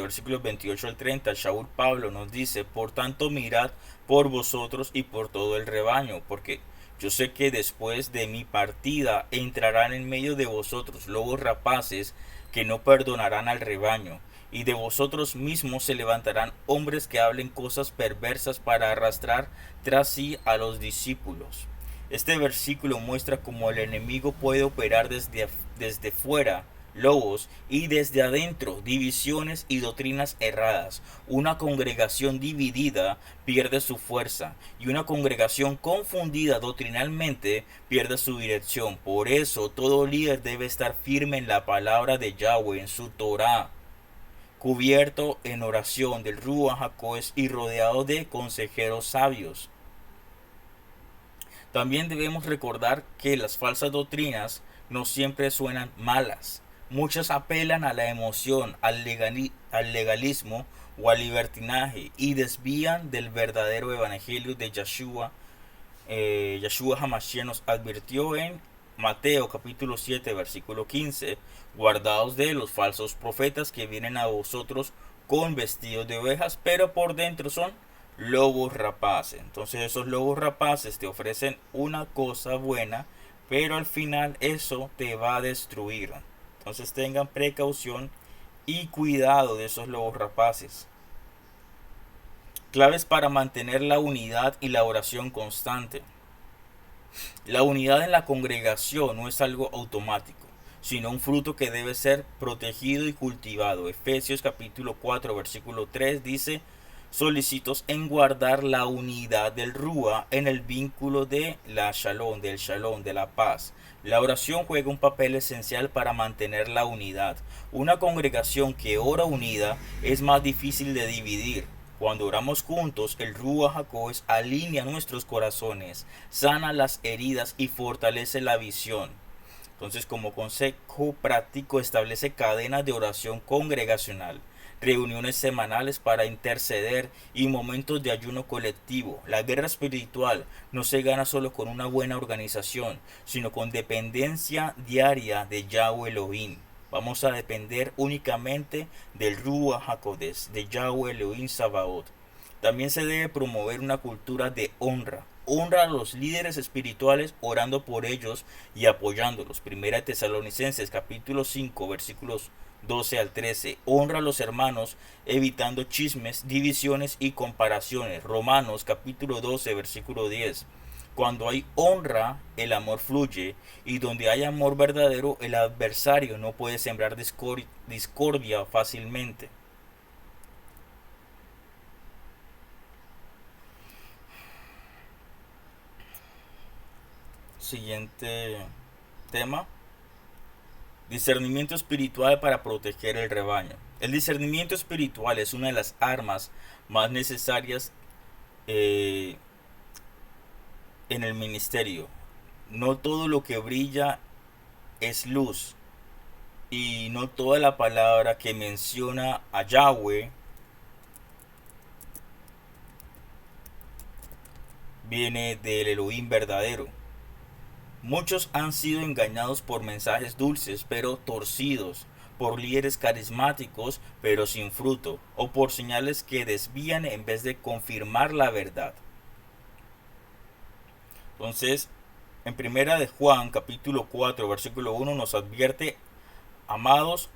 versículos 28 al 30, Shaul Pablo nos dice: por tanto mirad por vosotros y por todo el rebaño, porque yo sé que después de mi partida entrarán en medio de vosotros lobos rapaces que no perdonarán al rebaño, y de vosotros mismos se levantarán hombres que hablen cosas perversas para arrastrar tras sí a los discípulos. Este versículo muestra cómo el enemigo puede operar desde fuera, lobos, y desde adentro, divisiones y doctrinas erradas. Una congregación dividida pierde su fuerza y una congregación confundida doctrinalmente pierde su dirección. Por eso todo líder debe estar firme en la palabra de Yahweh, en su Torah, cubierto en oración del Ruach HaKodesh y rodeado de consejeros sabios. También debemos recordar que las falsas doctrinas no siempre suenan malas. Muchos apelan a la emoción, al legalismo o al libertinaje y desvían del verdadero evangelio de Yeshua. Yeshua Hamashiach nos advirtió en Mateo capítulo 7 versículo 15: guardaos de los falsos profetas que vienen a vosotros con vestidos de ovejas, pero por dentro son lobos rapaces. Entonces esos lobos rapaces te ofrecen una cosa buena, pero al final eso te va a destruir. Entonces tengan precaución y cuidado de esos lobos rapaces. Claves para mantener la unidad y la oración constante. La unidad en la congregación no es algo automático, sino un fruto que debe ser protegido y cultivado. Efesios capítulo 4 versículo 3 dice: solicitos en guardar la unidad del Rúa en el vínculo de la Shalom, de la paz. La oración juega un papel esencial para mantener la unidad. Una congregación que ora unida es más difícil de dividir. Cuando oramos juntos, el Ruach HaKodesh alinea nuestros corazones, sana las heridas y fortalece la visión. Entonces, como consejo práctico, establece cadenas de oración congregacional, reuniones semanales para interceder y momentos de ayuno colectivo. La guerra espiritual no se gana solo con una buena organización, sino con dependencia diaria de Yahweh Elohim. Vamos a depender únicamente del Ruach HaKodesh, de Yahweh Elohim Sabaoth. También se debe promover una cultura de honra. Honra a los líderes espirituales orando por ellos y apoyándolos. Primera de Tesalonicenses capítulo 5 versículos 12 al 13. Honra a los hermanos evitando chismes, divisiones y comparaciones. Romanos capítulo 12 versículo 10. Cuando hay honra, el amor fluye, y donde hay amor verdadero, el adversario no puede sembrar discordia fácilmente. Siguiente tema: discernimiento espiritual para proteger el rebaño. El discernimiento espiritual es una de las armas más necesarias en el ministerio. No todo lo que brilla es luz, y no toda la palabra que menciona a Yahweh viene del Elohim verdadero. Muchos han sido engañados por mensajes dulces pero torcidos, por líderes carismáticos pero sin fruto, o por señales que desvían en vez de confirmar la verdad. Entonces, en primera de Juan capítulo 4 versículo 1 nos advierte: amados,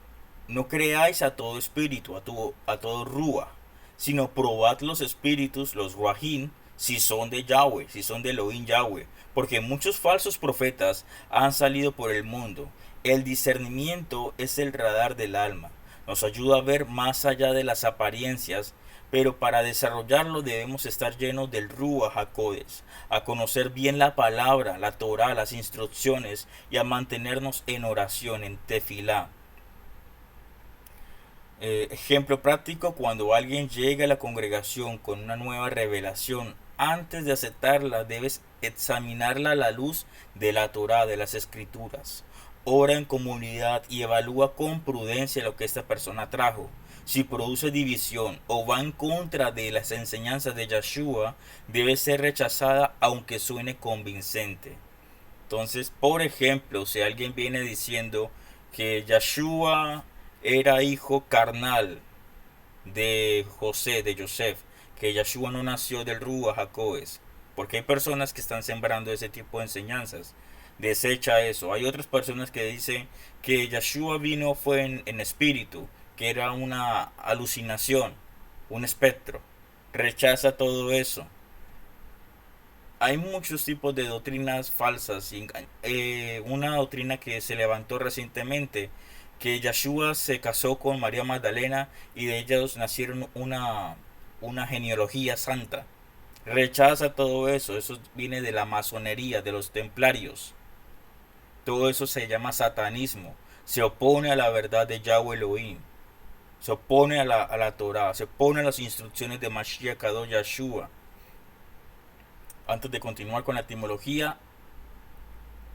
no creáis a todo espíritu, a todo rúa, sino probad los espíritus, los ruajín, si son de Yahweh, si son de Elohim Yahweh, porque muchos falsos profetas han salido por el mundo. El discernimiento es el radar del alma, nos ayuda a ver más allá de las apariencias, pero para desarrollarlo debemos estar llenos del Ruach HaKodesh, a conocer bien la palabra, la Torah, las instrucciones, y a mantenernos en oración, en tefilá. Ejemplo práctico: cuando alguien llega a la congregación con una nueva revelación, antes de aceptarla debes examinarla a la luz de la Torá, de las escrituras. Ora en comunidad y evalúa con prudencia lo que esta persona trajo. Si produce división o va en contra de las enseñanzas de Yeshua, debe ser rechazada aunque suene convincente. Entonces, por ejemplo, si alguien viene diciendo que Yeshua era hijo carnal de José, de Joseph, que Yeshua no nació del Ruach HaKodesh, porque hay personas que están sembrando ese tipo de enseñanzas. Desecha eso. Hay otras personas que dicen que Yeshua vino fue en espíritu, que era una alucinación, un espectro. Rechaza todo eso. Hay muchos tipos de doctrinas falsas. Una doctrina que se levantó recientemente, que Yeshua se casó con María Magdalena y de ellos nacieron una genealogía santa. Rechaza todo eso. Eso viene de la masonería, de los templarios. Todo eso se llama satanismo. Se opone a la verdad de Yahweh Elohim. Se opone a la Torah. Se opone a las instrucciones de Mashiach Kadosh Yeshua. Antes de continuar con la etimología,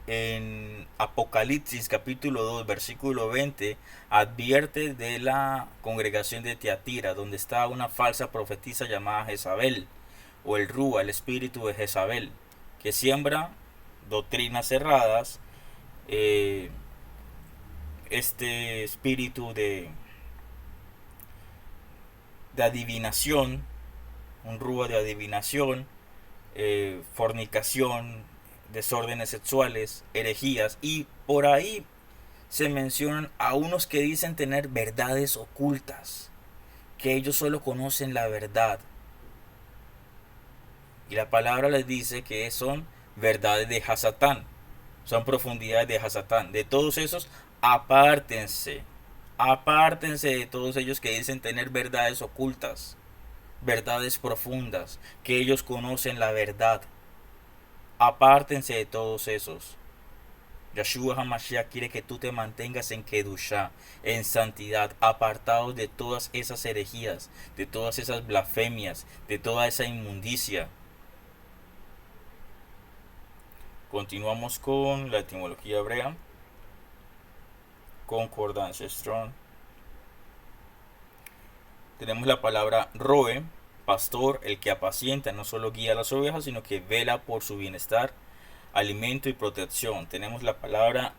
en Apocalipsis capítulo 2 versículo 20 advierte de la congregación de Tiatira, donde está una falsa profetisa llamada Jezabel, o el Rúa, el espíritu de Jezabel, que siembra doctrinas cerradas, eh, este espíritu de adivinación, un Rúa de adivinación, fornicación, desórdenes sexuales, herejías, y por ahí se mencionan a unos que dicen tener verdades ocultas, que ellos solo conocen la verdad. Y la palabra les dice que son verdades de Hasatán, son profundidades de Hasatán. De todos esos, apártense. Apártense de todos ellos que dicen tener verdades ocultas, verdades profundas, que ellos conocen la verdad. Apártense de todos esos. Yahshua HaMashiach quiere que tú te mantengas en Kedushá, en santidad, apartados de todas esas herejías, de todas esas blasfemias, de toda esa inmundicia. Continuamos con la etimología hebrea. Concordancia Strong. Tenemos la palabra roe, pastor, el que apacienta, no solo guía a las ovejas, sino que vela por su bienestar, alimento y protección. Tenemos la palabra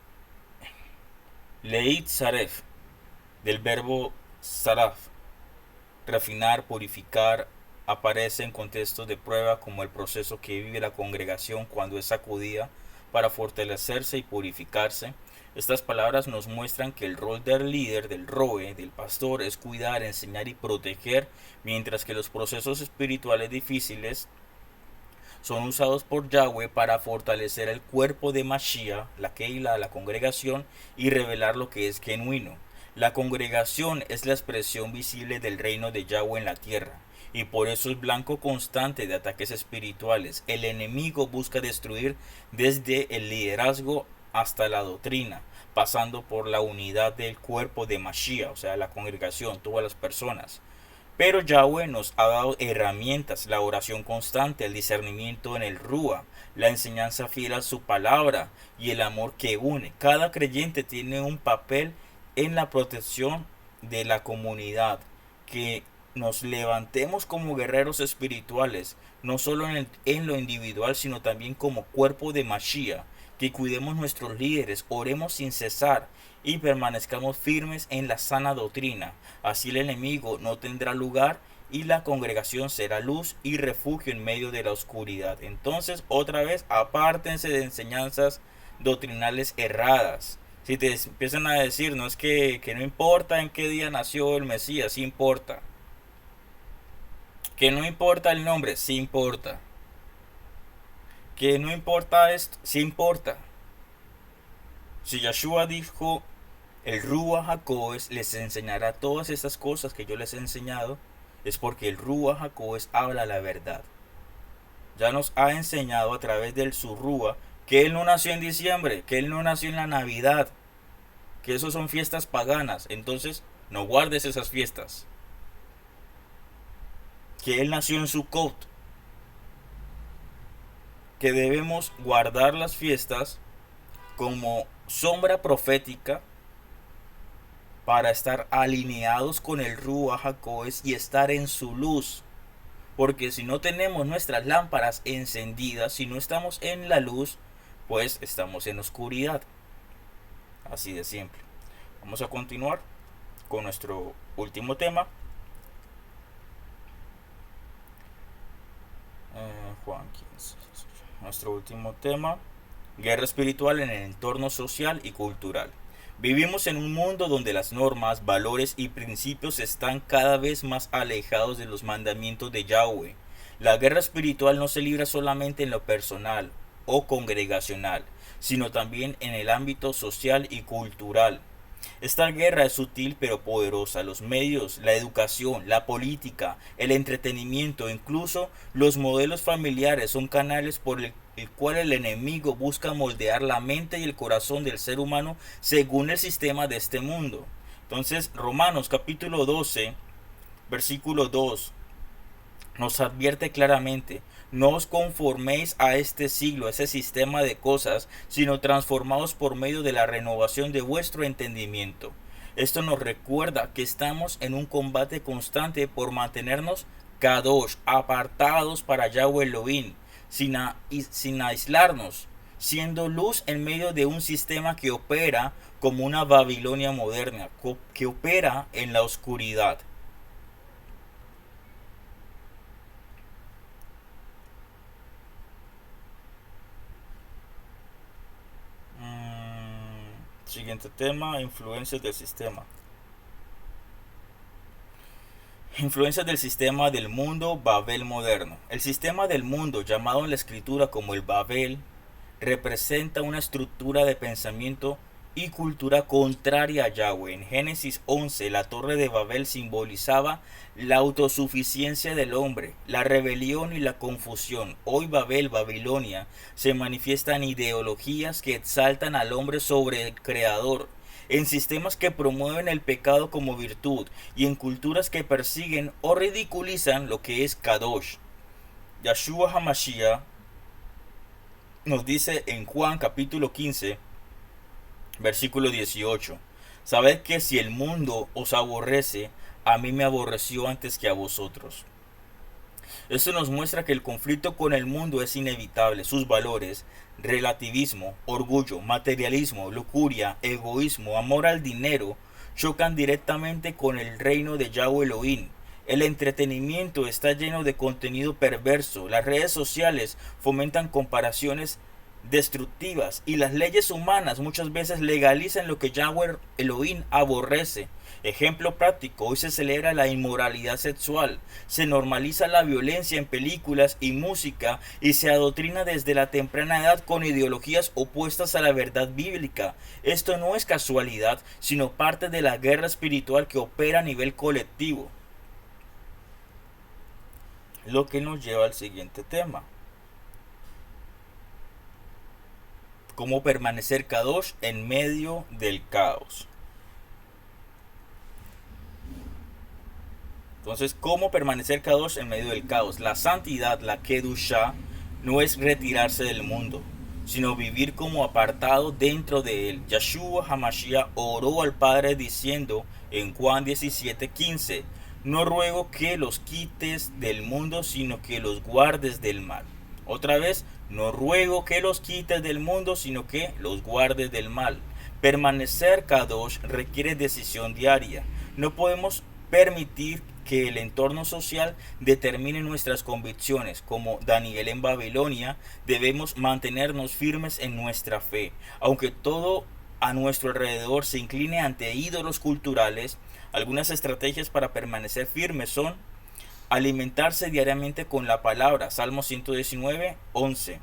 leit saref, del verbo saraf, refinar, purificar. Aparece en contextos de prueba como el proceso que vive la congregación cuando es sacudida para fortalecerse y purificarse. Estas palabras nos muestran que el rol del líder, del roe, del pastor, es cuidar, enseñar y proteger, mientras que los procesos espirituales difíciles son usados por Yahweh para fortalecer el cuerpo de Mashiach, la Keilah, la congregación, y revelar lo que es genuino. La congregación es la expresión visible del reino de Yahweh en la tierra, y por eso es blanco constante de ataques espirituales. El enemigo busca destruir desde el liderazgo hasta la doctrina, pasando por la unidad del cuerpo de Mashiach, o sea, la congregación, todas las personas. Pero Yahweh nos ha dado herramientas, la oración constante, el discernimiento en el Rúa, la enseñanza fiel a su palabra y el amor que une. Cada creyente tiene un papel en la protección de la comunidad, que nos levantemos como guerreros espirituales, no solo en lo individual, sino también como cuerpo de Mashiach, que cuidemos nuestros líderes, oremos sin cesar y permanezcamos firmes en la sana doctrina. Así el enemigo no tendrá lugar y la congregación será luz y refugio en medio de la oscuridad. Entonces, otra vez, apártense de enseñanzas doctrinales erradas. Si te empiezan a decir, no es que no importa en qué día nació el Mesías, sí importa. Que no importa el nombre, sí importa. Que no importa esto, sí importa. Si Yahshua dijo, el Ruach HaKodesh les enseñará todas estas cosas que yo les he enseñado, es porque el Ruach HaKodesh habla la verdad. Ya nos ha enseñado a través del su Ruach que Él no nació en diciembre, que Él no nació en la Navidad, que eso son fiestas paganas. Entonces, no guardes esas fiestas. Que Él nació en Sukkot, que debemos guardar las fiestas como sombra profética para estar alineados con el Ruach HaKodesh y estar en su luz. Porque si no tenemos nuestras lámparas encendidas, si no estamos en la luz, pues estamos en oscuridad. Así de simple. Vamos a continuar con nuestro último tema. Juan 15. Nuestro último tema: guerra espiritual en el entorno social y cultural. Vivimos en un mundo donde las normas, valores y principios están cada vez más alejados de los mandamientos de Yahweh. La guerra espiritual no se libra solamente en lo personal o congregacional, sino también en el ámbito social y cultural. Esta guerra es sutil pero poderosa. Los medios, la educación, la política, el entretenimiento, incluso los modelos familiares son canales por el cual el enemigo busca moldear la mente y el corazón del ser humano según el sistema de este mundo. Entonces, Romanos capítulo 12, versículo 2, nos advierte claramente: No os conforméis a este siglo, a ese sistema de cosas, sino transformaos por medio de la renovación de vuestro entendimiento. Esto nos recuerda que estamos en un combate constante por mantenernos kadosh, apartados para Yahweh Elohim, sin aislarnos, siendo luz en medio de un sistema que opera como una Babilonia moderna, que opera en la oscuridad. Siguiente tema, influencias del sistema. Influencias del sistema del mundo Babel moderno. El sistema del mundo, llamado en la escritura como el Babel, representa una estructura de pensamiento y cultura contraria a Yahweh. En Génesis 11, la torre de Babel simbolizaba la autosuficiencia del hombre, la rebelión y la confusión. Hoy Babel, Babilonia, se manifiestan ideologías que exaltan al hombre sobre el Creador, en sistemas que promueven el pecado como virtud y en culturas que persiguen o ridiculizan lo que es Kadosh. Yahshua HaMashiach nos dice en Juan capítulo 15, versículo 18: Sabed que si el mundo os aborrece, a mí me aborreció antes que a vosotros. Esto nos muestra que el conflicto con el mundo es inevitable. Sus valores, relativismo, orgullo, materialismo, lujuria, egoísmo, amor al dinero, chocan directamente con el reino de Yahweh Elohim. El entretenimiento está lleno de contenido perverso. Las redes sociales fomentan comparaciones destructivas y las leyes humanas muchas veces legalizan lo que Yahweh Elohim aborrece. Ejemplo práctico: hoy se celebra la inmoralidad sexual, se normaliza la violencia en películas y música y se adoctrina desde la temprana edad con ideologías opuestas a la verdad bíblica. Esto no es casualidad, sino parte de la guerra espiritual que opera a nivel colectivo. Lo que nos lleva al siguiente tema: cómo permanecer kadosh en medio del caos. Entonces, ¿cómo permanecer kadosh en medio del caos? La santidad, la kedusha, no es retirarse del mundo, sino vivir como apartado dentro de él. Yahshua HaMashiach oró al Padre diciendo en Juan 17:15: No ruego que los quites del mundo, sino que los guardes del mal. Otra vez, no ruego que los quites del mundo, sino que los guardes del mal. Permanecer kadosh requiere decisión diaria. No podemos permitir que el entorno social determine nuestras convicciones. Como Daniel en Babilonia, debemos mantenernos firmes en nuestra fe. Aunque todo a nuestro alrededor se incline ante ídolos culturales, algunas estrategias para permanecer firmes son: alimentarse diariamente con la palabra, Salmo 119, 11.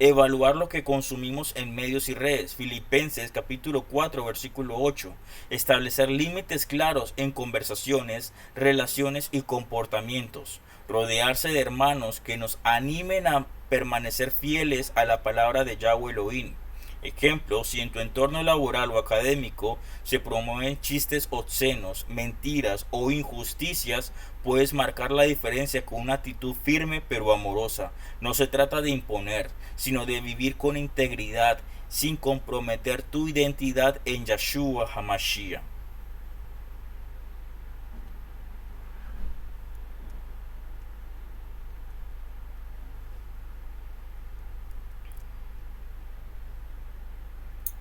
Evaluar lo que consumimos en medios y redes, Filipenses capítulo 4, versículo 8. Establecer límites claros en conversaciones, relaciones y comportamientos. Rodearse de hermanos que nos animen a permanecer fieles a la palabra de Yahweh Elohim. Ejemplo: si en tu entorno laboral o académico se promueven chistes obscenos, mentiras o injusticias, puedes marcar la diferencia con una actitud firme pero amorosa. No se trata de imponer, sino de vivir con integridad, sin comprometer tu identidad en Yahshua HaMashiach.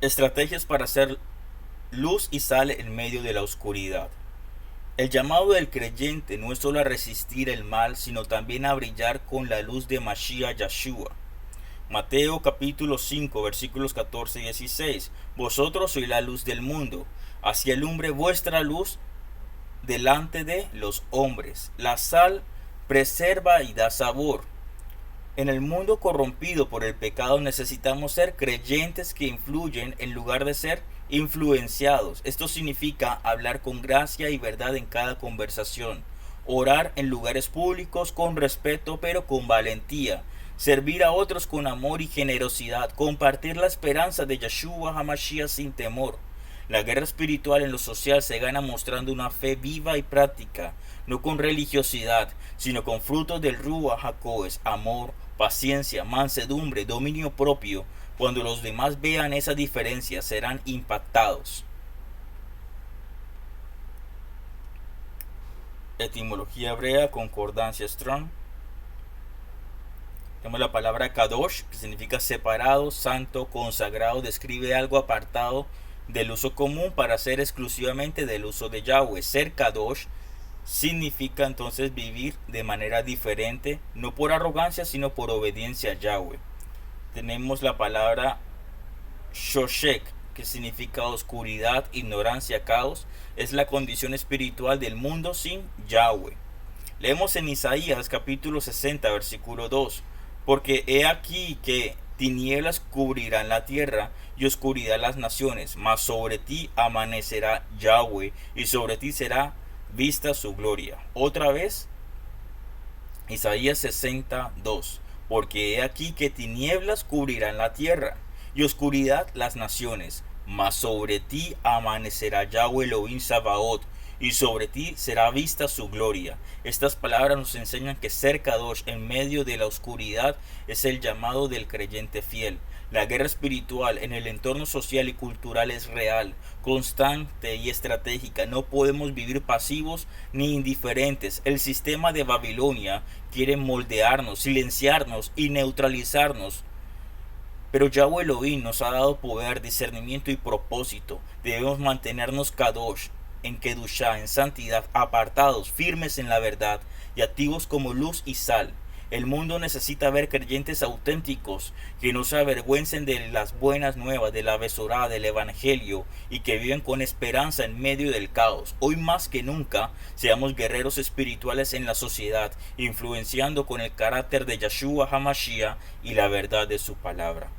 Estrategias para hacer luz y sal en medio de la oscuridad. El llamado del creyente no es solo a resistir el mal, sino también a brillar con la luz de Mashiach Yahshua. Mateo capítulo 5 versículos 14 y 16. Vosotros sois la luz del mundo. Así alumbre vuestra luz delante de los hombres. La sal preserva y da sabor. En el mundo corrompido por el pecado necesitamos ser creyentes que influyen en lugar de ser influenciados. Esto significa hablar con gracia y verdad en cada conversación, orar en lugares públicos con respeto pero con valentía, servir a otros con amor y generosidad, compartir la esperanza de Yahshua HaMashiach sin temor. La guerra espiritual en lo social se gana mostrando una fe viva y práctica, no con religiosidad, sino con frutos del Ruach HaKodesh, amor, paciencia, mansedumbre, dominio propio. Cuando los demás vean esa diferencia, serán impactados. Etimología hebrea, concordancia Strong. Tenemos la palabra Kadosh, que significa separado, santo, consagrado, describe algo apartado del uso común para ser exclusivamente del uso de Yahweh. Ser Kadosh significa entonces vivir de manera diferente, no por arrogancia, sino por obediencia a Yahweh. Tenemos la palabra Shoshek, que significa oscuridad, ignorancia, caos. Es la condición espiritual del mundo sin Yahweh. Leemos en Isaías capítulo 60, versículo 2. Porque he aquí que tinieblas cubrirán la tierra y oscuridad las naciones, mas sobre ti amanecerá Yahweh y sobre ti será vista su gloria. Otra vez, Isaías 62. Porque he aquí que tinieblas cubrirán la tierra y oscuridad las naciones, mas sobre ti amanecerá Yahweh Elohim Sabaoth, y sobre ti será vista su gloria. Estas palabras nos enseñan que ser Kadosh en medio de la oscuridad es el llamado del creyente fiel. La guerra espiritual en el entorno social y cultural es real, constante y estratégica. No podemos vivir pasivos ni indiferentes. El sistema de Babilonia quiere moldearnos, silenciarnos y neutralizarnos. Pero Yahweh Elohim nos ha dado poder, discernimiento y propósito. Debemos mantenernos Kadosh, en Kedushá, en santidad, apartados, firmes en la verdad y activos como luz y sal. El mundo necesita ver creyentes auténticos que no se avergüencen de las buenas nuevas, de la besorá, del evangelio, y que viven con esperanza en medio del caos. Hoy más que nunca, seamos guerreros espirituales en la sociedad, influenciando con el carácter de Yeshua HaMashiach y la verdad de su palabra.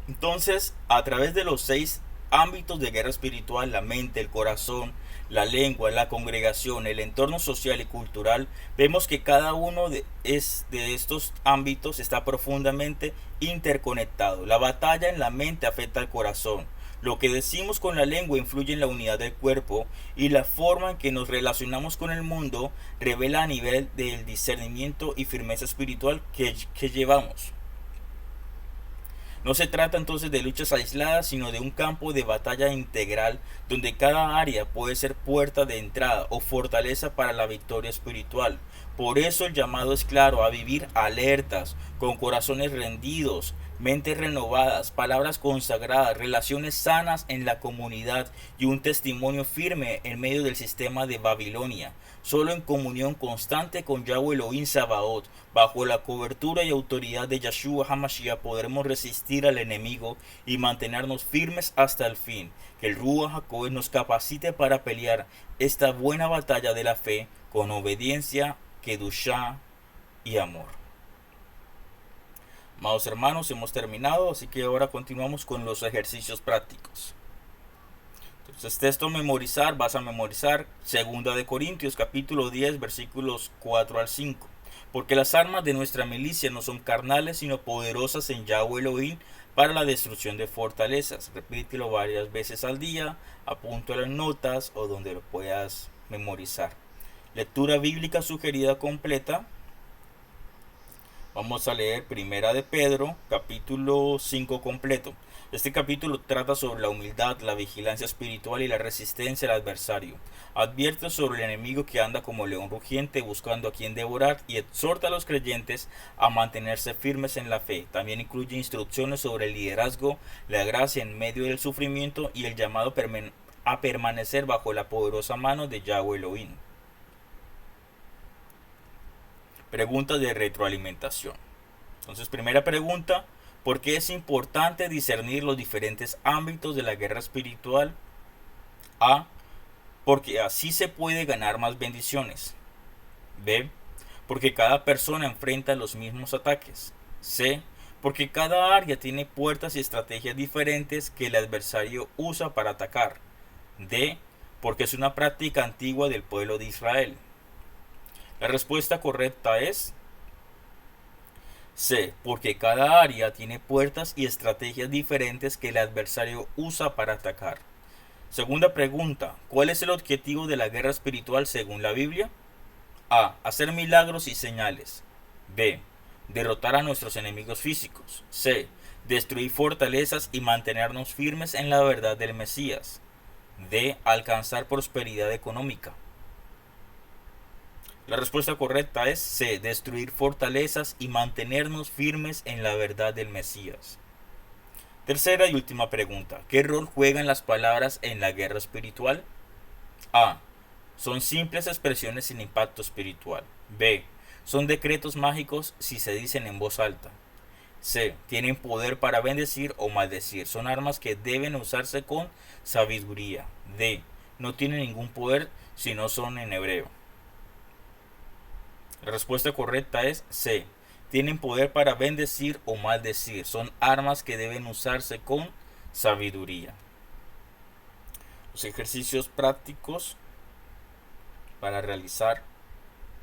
Entonces, a través de los 6 ámbitos de guerra espiritual, la mente, el corazón, la lengua, la congregación, el entorno social y cultural, vemos que cada uno de estos ámbitos está profundamente interconectado. La batalla en la mente afecta al corazón. Lo que decimos con la lengua influye en la unidad del cuerpo, y la forma en que nos relacionamos con el mundo revela a nivel del discernimiento y firmeza espiritual que llevamos. No se trata entonces de luchas aisladas, sino de un campo de batalla integral donde cada área puede ser puerta de entrada o fortaleza para la victoria espiritual. Por eso el llamado es claro: a vivir alertas, con corazones rendidos, mentes renovadas, palabras consagradas, relaciones sanas en la comunidad y un testimonio firme en medio del sistema de Babilonia. Solo en comunión constante con Yahweh Elohim Sabaoth, bajo la cobertura y autoridad de Yeshua HaMashiach, podremos resistir al enemigo y mantenernos firmes hasta el fin. Que el Ruach HaKodesh nos capacite para pelear esta buena batalla de la fe con obediencia, kedushá y amor. Amados hermanos, hemos terminado, así que ahora continuamos con los ejercicios prácticos. Entonces, texto memorizar, vas a memorizar 2 Corintios capítulo 10 versículos 4 al 5. Porque las armas de nuestra milicia no son carnales, sino poderosas en Yahweh Elohim para la destrucción de fortalezas. Repítelo varias veces al día, apúntalo en notas o donde lo puedas memorizar. Lectura bíblica sugerida completa. Vamos a leer Primera de Pedro, capítulo 5 completo. Este capítulo trata sobre la humildad, la vigilancia espiritual y la resistencia al adversario. Advierte sobre el enemigo que anda como león rugiente buscando a quien devorar, y exhorta a los creyentes a mantenerse firmes en la fe. También incluye instrucciones sobre el liderazgo, la gracia en medio del sufrimiento y el llamado a permanecer bajo la poderosa mano de Yahweh Elohim. Preguntas de retroalimentación. Entonces, primera pregunta: ¿por qué es importante discernir los diferentes ámbitos de la guerra espiritual? A. Porque así se puede ganar más bendiciones. B. Porque cada persona enfrenta los mismos ataques. C. Porque cada área tiene puertas y estrategias diferentes que el adversario usa para atacar. D. Porque es una práctica antigua del pueblo de Israel. La respuesta correcta es C. Porque cada área tiene puertas y estrategias diferentes que el adversario usa para atacar. Segunda pregunta. ¿Cuál es el objetivo de la guerra espiritual según la Biblia? A. Hacer milagros y señales. B. Derrotar a nuestros enemigos físicos. C. Destruir fortalezas y mantenernos firmes en la verdad del Mesías. D. Alcanzar prosperidad económica. La respuesta correcta es C. Destruir fortalezas y mantenernos firmes en la verdad del Mesías. Tercera y última pregunta. ¿Qué rol juegan las palabras en la guerra espiritual? A. Son simples expresiones sin impacto espiritual. B. Son decretos mágicos si se dicen en voz alta. C. Tienen poder para bendecir o maldecir. Son armas que deben usarse con sabiduría. D. No tienen ningún poder si no son en hebreo. La respuesta correcta es C. Tienen poder para bendecir o maldecir. Son armas que deben usarse con sabiduría. Los ejercicios prácticos para realizar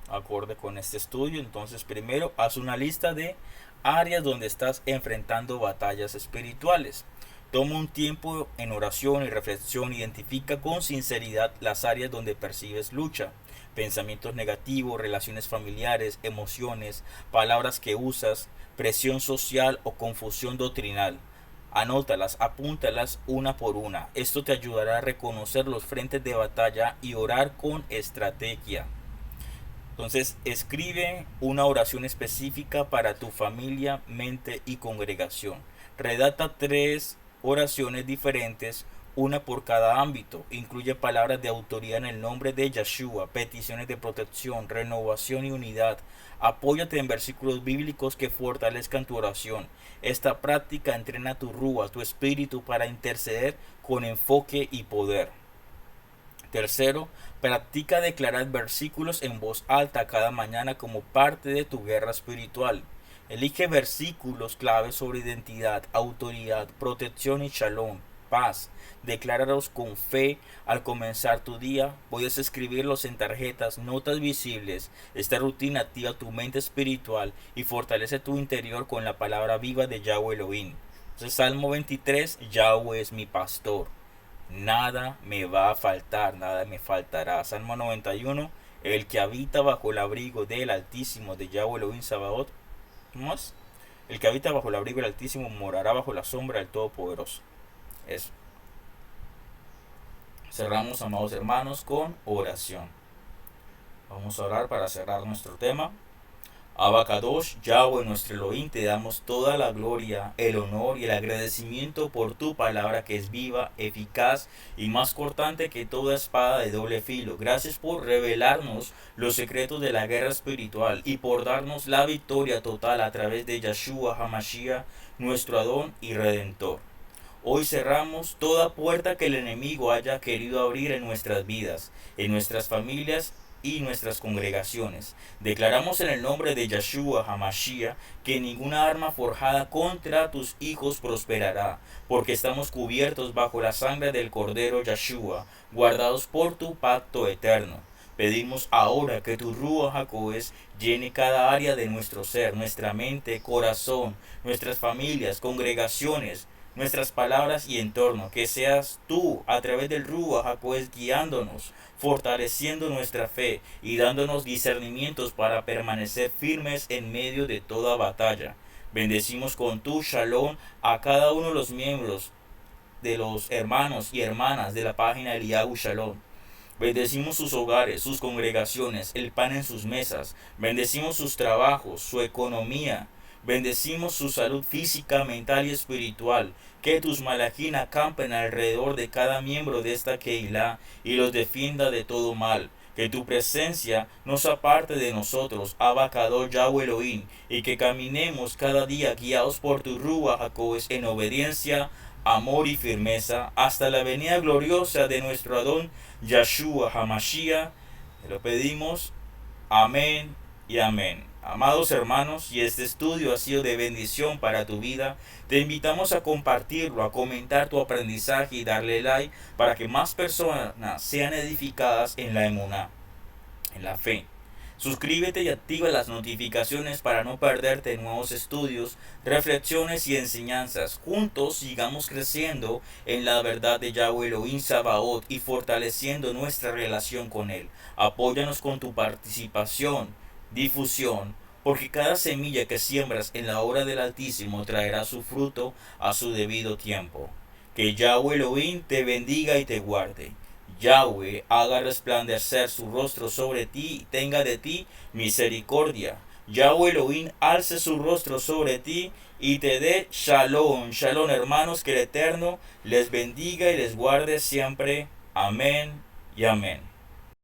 acorde con este estudio. Entonces, primero, haz una lista de áreas donde estás enfrentando batallas espirituales. Toma un tiempo en oración y reflexión. Identifica con sinceridad las áreas donde percibes lucha, pensamientos negativos, relaciones familiares, emociones, palabras que usas, presión social o confusión doctrinal. Anótalas, apúntalas una por una. Esto te ayudará a reconocer los frentes de batalla y orar con estrategia. Entonces, escribe una oración específica para tu familia, mente y congregación. Redacta 3 oraciones diferentes, una por cada ámbito. Incluye palabras de autoridad en el nombre de Yeshua, peticiones de protección, renovación y unidad. Apóyate en versículos bíblicos que fortalezcan tu oración. Esta práctica entrena tu rúa, tu espíritu, para interceder con enfoque y poder. Tercero, practica declarar versículos en voz alta cada mañana como parte de tu guerra espiritual. Elige versículos claves sobre identidad, autoridad, protección y shalom, paz. Decláralos con fe al comenzar tu día. Puedes escribirlos en tarjetas, notas visibles. Esta rutina activa tu mente espiritual y fortalece tu interior con la palabra viva de Yahweh Elohim. Entonces, Salmo 23, Yahweh es mi pastor. Nada me va a faltar, nada me faltará. Salmo 91, el que habita bajo el abrigo del Altísimo de Yahweh Elohim Sabaoth. Más, el que habita bajo el abrigo del Altísimo morará bajo la sombra del Todopoderoso. Eso. Cerramos, amados hermanos, con oración. Vamos a orar para cerrar nuestro tema. Abacadosh, Yahweh nuestro Elohim, te damos toda la gloria, el honor y el agradecimiento por tu palabra que es viva, eficaz y más cortante que toda espada de doble filo. Gracias por revelarnos los secretos de la guerra espiritual y por darnos la victoria total a través de Yeshua HaMashiach, nuestro Adón y Redentor. Hoy cerramos toda puerta que el enemigo haya querido abrir en nuestras vidas, en nuestras familias y nuestras congregaciones. Declaramos en el nombre de Yeshua HaMashiach que ninguna arma forjada contra tus hijos prosperará, porque estamos cubiertos bajo la sangre del Cordero Yeshua, guardados por tu pacto eterno. Pedimos ahora que tu Ruach HaKodesh llene cada área de nuestro ser, nuestra mente, corazón, nuestras familias, congregaciones, nuestras palabras y entorno, que seas tú a través del Ruach HaKodesh guiándonos, fortaleciendo nuestra fe y dándonos discernimientos para permanecer firmes en medio de toda batalla. Bendecimos con tu shalom a cada uno de los miembros, de los hermanos y hermanas de la página Eliyahu Shalom. Bendecimos sus hogares, sus congregaciones, el pan en sus mesas. Bendecimos sus trabajos, su economía. Bendecimos su salud física, mental y espiritual. Que tus malajín acampen alrededor de cada miembro de esta Keilah y los defienda de todo mal. Que tu presencia nos aparte de nosotros, Abacador Yahweh Elohim, y que caminemos cada día guiados por tu Ruach HaKodesh en obediencia, amor y firmeza, hasta la venida gloriosa de nuestro Adón Yeshua HaMashiach. Te lo pedimos. Amén y amén. Amados hermanos, si este estudio ha sido de bendición para tu vida, te invitamos a compartirlo, a comentar tu aprendizaje y darle like para que más personas sean edificadas en la emuná, en la fe. Suscríbete y activa las notificaciones para no perderte nuevos estudios, reflexiones y enseñanzas. Juntos sigamos creciendo en la verdad de Yahweh Elohim Sabaoth y fortaleciendo nuestra relación con Él. Apóyanos con tu participación, difusión, porque cada semilla que siembras en la obra del Altísimo traerá su fruto a su debido tiempo. Que Yahweh Elohim te bendiga y te guarde. Yahweh haga resplandecer su rostro sobre ti y tenga de ti misericordia. Yahweh Elohim alce su rostro sobre ti y te dé shalom. Shalom, hermanos, que el Eterno les bendiga y les guarde siempre. Amén y amén.